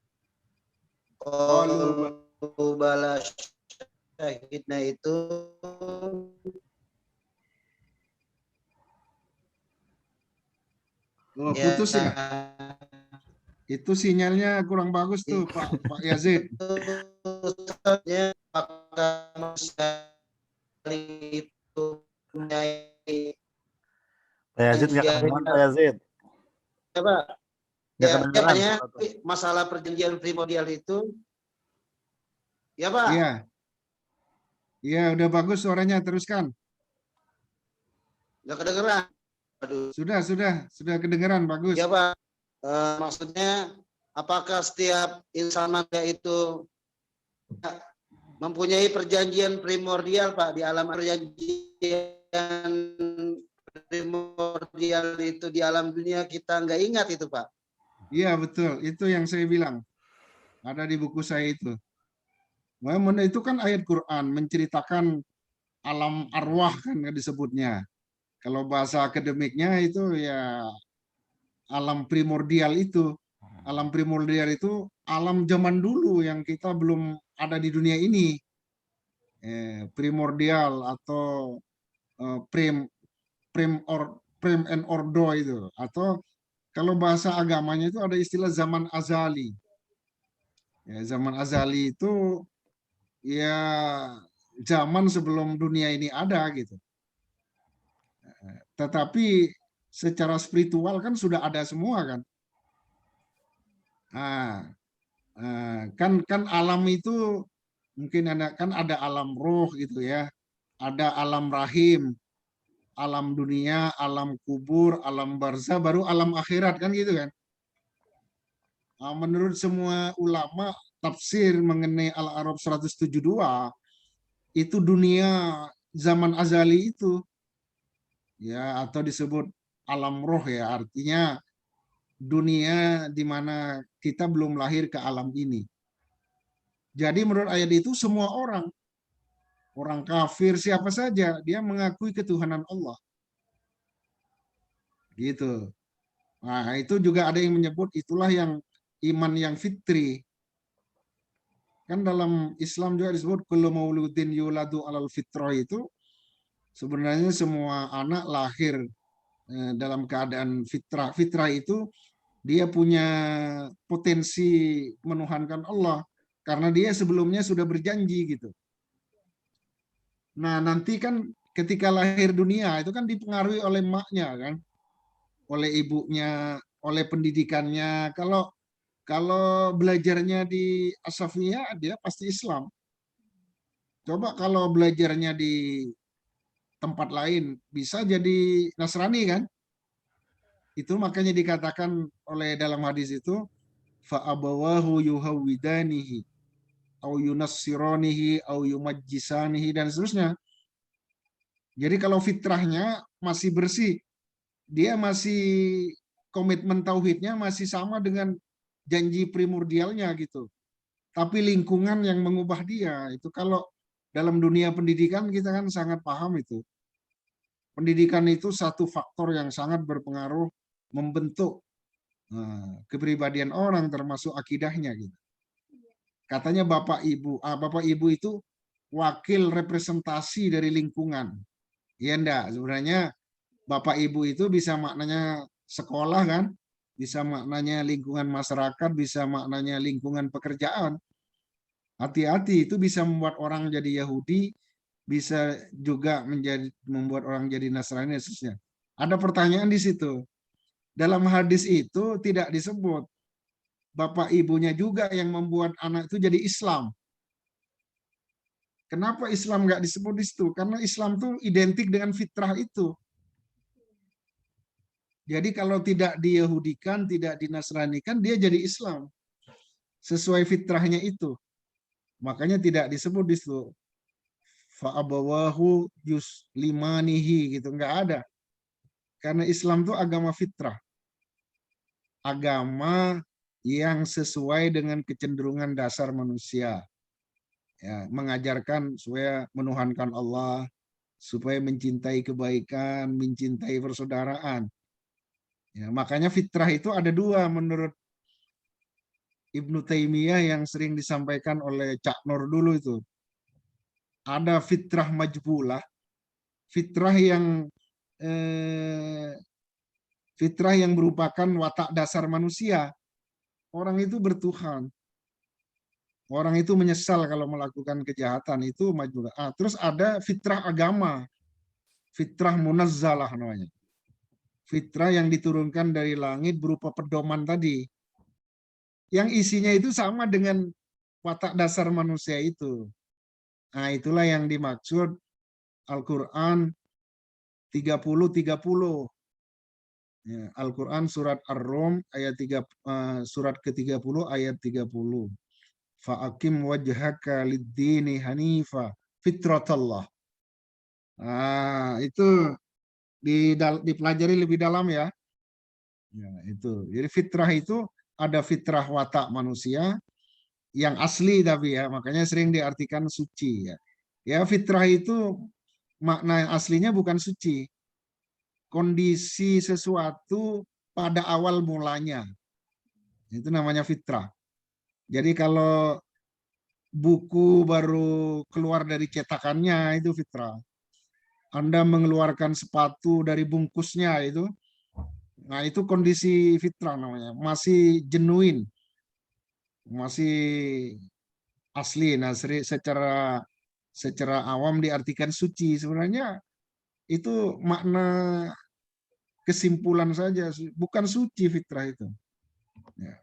bala syahidna itu. Oh, putus ya. Itu sinyalnya kurang bagus tuh Pak Yazid. Pak Yazid nggak kedengeran, Pak Yazid. Ya, Pak. Ya, masalah perjanjian primordial itu. Ya, Pak. Iya. Iya, udah bagus suaranya, teruskan. Nggak kedengeran. Aduh. Sudah kedengeran, bagus. Ya, Pak. Maksudnya, apakah setiap insan manusia itu mempunyai perjanjian primordial, Pak, di alam perjanjian primordial itu di alam dunia kita nggak ingat itu, Pak? Iya, betul. Itu yang saya bilang. Ada di buku saya itu. Memang itu kan ayat Quran menceritakan alam arwah kan disebutnya. Kalau bahasa akademiknya itu ya alam primordial itu. Alam primordial itu alam zaman dulu yang kita belum ada di dunia ini. Primordial atau prem and ordo itu. Atau kalau bahasa agamanya itu ada istilah zaman azali. Ya, zaman azali itu ya zaman sebelum dunia ini ada gitu. Tetapi secara spiritual kan sudah ada semua kan. Kan alam itu mungkin ada alam roh gitu ya. Ada alam rahim, alam dunia, alam kubur, alam barzah, baru alam akhirat kan gitu kan. Menurut semua ulama tafsir mengenai Al-A'raf 172 itu dunia zaman azali itu ya, atau disebut alam roh ya, artinya dunia di mana kita belum lahir ke alam ini. Jadi menurut ayat itu semua orang kafir siapa saja dia mengakui ketuhanan Allah. Gitu. Nah, itu juga ada yang menyebut itulah yang iman yang fitri. Kan dalam Islam juga disebut kullu mauludin yuladu alal fitrah, itu sebenarnya semua anak lahir dalam keadaan fitrah. Fitrah itu dia punya potensi menuhankan Allah karena dia sebelumnya sudah berjanji gitu. Nah, nanti kan ketika lahir dunia itu kan dipengaruhi oleh emaknya kan, oleh ibunya, oleh pendidikannya. Kalau belajarnya di As-Safiyah, dia pasti Islam. Coba kalau belajarnya di tempat lain, bisa jadi Nasrani kan? Itu makanya dikatakan oleh dalam hadis itu, fa'abawahu yuhawwidanihi, au yunassiranihi, au yumajjisanihi, dan seterusnya. Jadi kalau fitrahnya masih bersih, dia masih komitmen tauhidnya masih sama dengan janji primordialnya gitu. Tapi lingkungan yang mengubah dia itu. Kalau dalam dunia pendidikan kita kan sangat paham itu. Pendidikan itu satu faktor yang sangat berpengaruh membentuk kepribadian orang termasuk akidahnya gitu. Katanya Bapak Ibu itu wakil representasi dari lingkungan. Ya enggak, sebenarnya Bapak Ibu itu bisa maknanya sekolah kan, bisa maknanya lingkungan masyarakat, bisa maknanya lingkungan pekerjaan. Hati-hati, itu bisa membuat orang jadi Yahudi, bisa juga membuat orang jadi Nasrani, khususnya. Ada pertanyaan di situ. Dalam hadis itu tidak disebut bapak ibunya juga yang membuat anak itu jadi Islam. Kenapa Islam nggak disebut di situ? Karena Islam itu identik dengan fitrah itu. Jadi kalau tidak diyahudikan, tidak dinasranikan, dia jadi Islam. Sesuai fitrahnya itu. Makanya tidak disebut di situ. Fa'abawahu yuslimanihi gitu. Nggak ada. Karena Islam itu agama fitrah. Agama yang sesuai dengan kecenderungan dasar manusia. Ya, mengajarkan supaya menuhankan Allah, supaya mencintai kebaikan, mencintai persaudaraan. Ya, makanya fitrah itu ada dua menurut Ibnu Taimiyah yang sering disampaikan oleh Cak Nur dulu itu. Ada fitrah majbulah, fitrah yang merupakan watak dasar manusia. Orang itu bertuhan. Orang itu menyesal kalau melakukan kejahatan, itu majbulah. Terus ada fitrah agama, fitrah munazzalah namanya. Fitrah yang diturunkan dari langit berupa pedoman tadi. Yang isinya itu sama dengan watak dasar manusia itu. Nah, itulah yang dimaksud Al-Quran 30-30. Ya, Al-Quran surat Ar-Rum ayat surat ke-30 ayat 30. Fa'akim wajhaka lid-dini hanifa fitratallah. Nah, itu dipelajari lebih dalam ya. Ya, itu. Jadi fitrah itu ada fitrah watak manusia yang asli tapi ya, makanya sering diartikan suci ya. Ya, fitrah itu makna yang aslinya bukan suci. Kondisi sesuatu pada awal mulanya. Itu namanya fitrah. Jadi kalau buku baru keluar dari cetakannya itu fitrah. Anda mengeluarkan sepatu dari bungkusnya itu, nah itu kondisi fitrah namanya, masih genuine, masih asli. Nah, secara awam diartikan suci, sebenarnya itu makna kesimpulan saja, bukan suci fitrah itu. Ya.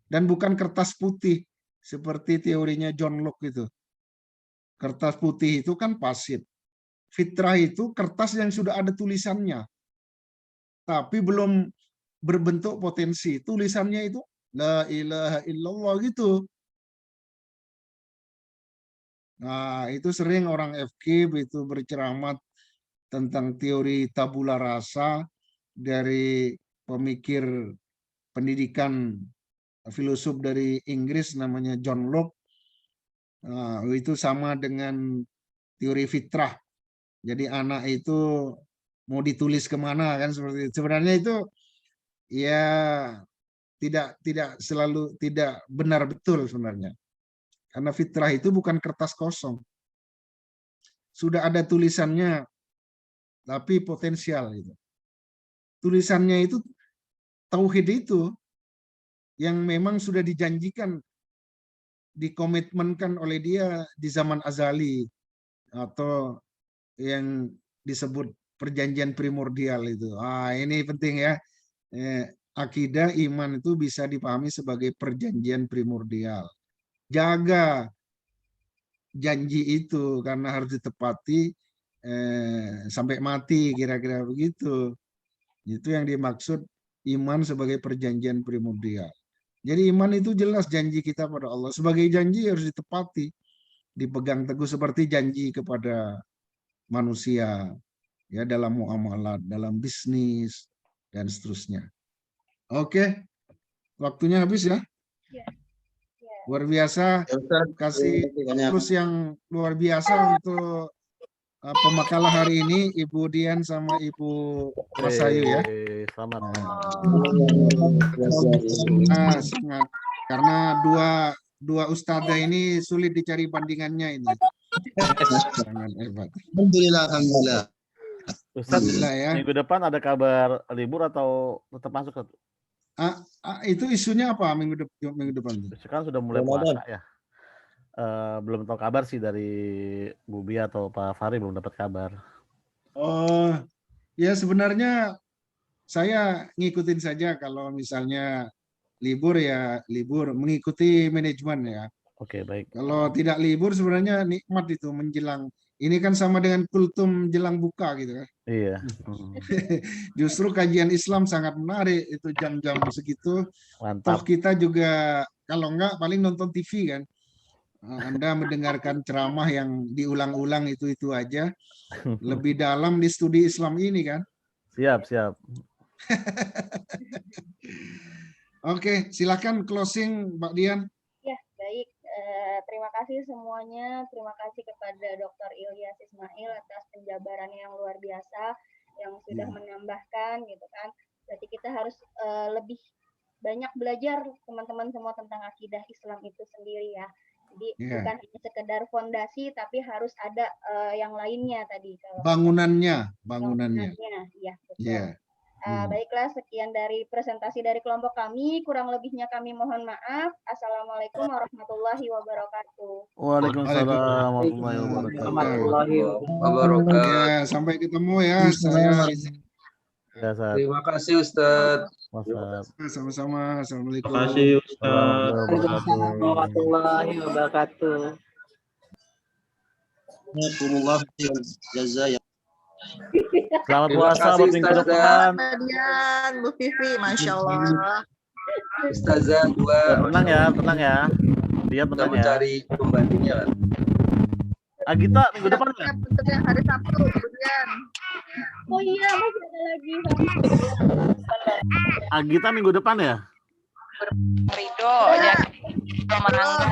Dan bukan kertas putih seperti teorinya John Locke itu. Kertas putih itu kan pasir. Fitrah itu kertas yang sudah ada tulisannya, tapi belum berbentuk potensi. Tulisannya itu La ilaha illallah gitu. Nah, itu sering orang FK itu berceramah tentang teori tabula rasa dari pemikir pendidikan filosof dari Inggris namanya John Locke. Nah, itu sama dengan teori fitrah. Jadi anak itu mau ditulis kemana kan seperti itu. Sebenarnya itu ya tidak selalu tidak benar betul sebenarnya. Karena fitrah itu bukan kertas kosong. Sudah ada tulisannya tapi potensial itu. Tulisannya itu tauhid itu yang memang sudah dijanjikan, dikomitmenkan oleh dia di zaman azali atau yang disebut perjanjian primordial itu. Ini penting ya. Akidah iman itu bisa dipahami sebagai perjanjian primordial. Jaga janji itu karena harus ditepati sampai mati, kira-kira begitu. Itu yang dimaksud iman sebagai perjanjian primordial. Jadi iman itu jelas janji kita pada Allah. Sebagai janji harus ditepati, dipegang teguh seperti janji kepada manusia. ya, dalam muamalah, dalam bisnis dan seterusnya. Oke, waktunya habis ya. Luar biasa, kasih terus yang luar biasa untuk pemakalah hari ini, Ibu Dian sama Ibu Rasayu ya. Selamat. Sangat, karena dua ustadzah ini sulit dicari bandingannya ini. Sangat hebat. Alhamdulillah. Ustaz, ya. Minggu depan ada kabar libur atau tetap masuk? Itu isunya apa minggu depan? Sekarang sudah mulai puasa ya. Belum tahu kabar sih dari Bubi atau Pak Fahri, belum dapat kabar. Oh, ya sebenarnya saya ngikutin saja, kalau misalnya libur ya libur, mengikuti manajemen ya. Oke, baik. Kalau tidak libur sebenarnya nikmat itu menjelang. Ini kan sama dengan kultum jelang buka gitu kan. Iya. Justru kajian Islam sangat menarik itu jam-jam segitu. Mantap. Toh kita juga kalau enggak paling nonton TV kan. Anda mendengarkan ceramah yang diulang-ulang itu aja. Lebih dalam di studi Islam ini kan. Siap. Oke, silakan closing Mbak Dian. Ya, baik. Terima kasih semuanya. Terima kasih kepada Dr. Ilyas Ismail atas penjabarannya yang luar biasa, yang sudah menambahkan gitu kan. Berarti kita harus lebih banyak belajar teman-teman semua tentang akidah Islam itu sendiri ya. Jadi bukan hanya sekedar fondasi, tapi harus ada yang lainnya tadi. Bangunannya. Iya, betul. Baiklah, sekian dari presentasi dari kelompok kami. Kurang lebihnya kami mohon maaf. Assalamualaikum warahmatullahi wabarakatuh. Waalaikumsalam warahmatullahi wabarakatuh. Ya, sampai ketemu ya. Saya Terima kasih Ustaz. Sama-sama. Assalamualaikum. Terima kasih Ustaz. Warahmatullahi wabarakatuh. Selamat puasa buat minggu depan. Dian, Bu Vivi, Masya Allah. Ustazah dua. Tenang ya. Dia tenang ya. Cari pembantunya kan. Agita minggu depan ya? Untuk yang hari Sabtu, Dian. Oh iya, masih ada lagi. Agita minggu depan ya? Ridho, ya. Marangga.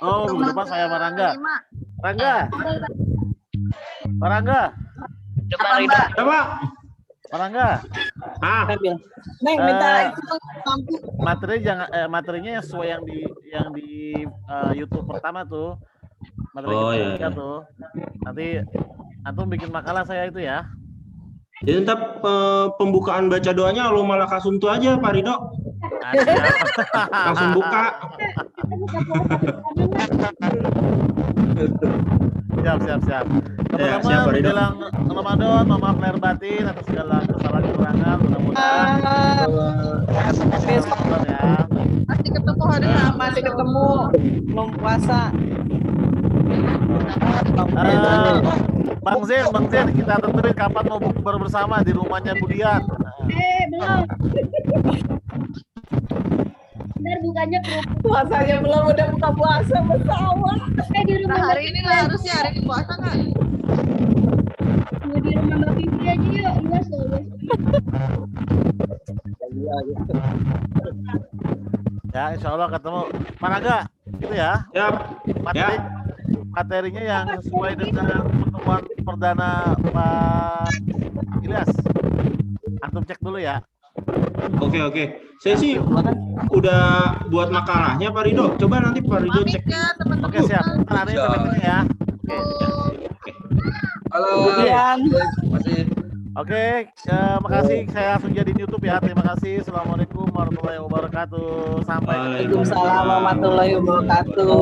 Oh, minggu depan saya Marangga. Marangga. Depan Ridho. Marangga. Neng minta materinya yang sesuai yang di YouTube pertama tuh. Materi tuh. Nanti antum bikin makalah saya itu ya. Jadi ntar pembukaan baca doanya lu malah kasuntu aja Pak Ridho. Langsung buka. Siap. Teman-teman bilang Ramadan, mohon maaf lahir batin atas segala kesalahan kekurangan. Mudah-mudahan ya. Masih ketemu hari ini. masih ketemu belum puasa. Bang Zen, kita tentuin kapan mau bukber bersama di rumahnya Budian. Belum. Benar bukannya Puasanya belum, udah buka puasa bersama. di rumah Nah, hari ini lah harusnya hari ini puasa kan? di rumah Mbak Vivi aja yuk, luas loh. Ya, insya Allah ketemu. Managa, gitu ya. Siap. Materinya yang sesuai dengan pertemuan perdana Pak Ilyas. Antum cek dulu ya. Oke. Saya sih udah buat makalahnya Pak Ridho. Coba nanti Pak Ridho cek. Oke, siap. Nanti sampai ya. Halo. Oke, makasih. Saya langsung jadi YouTube ya. Terima kasih. Assalamualaikum warahmatullahi wabarakatuh. Sampai Waalaikumsalam warahmatullahi wabarakatuh.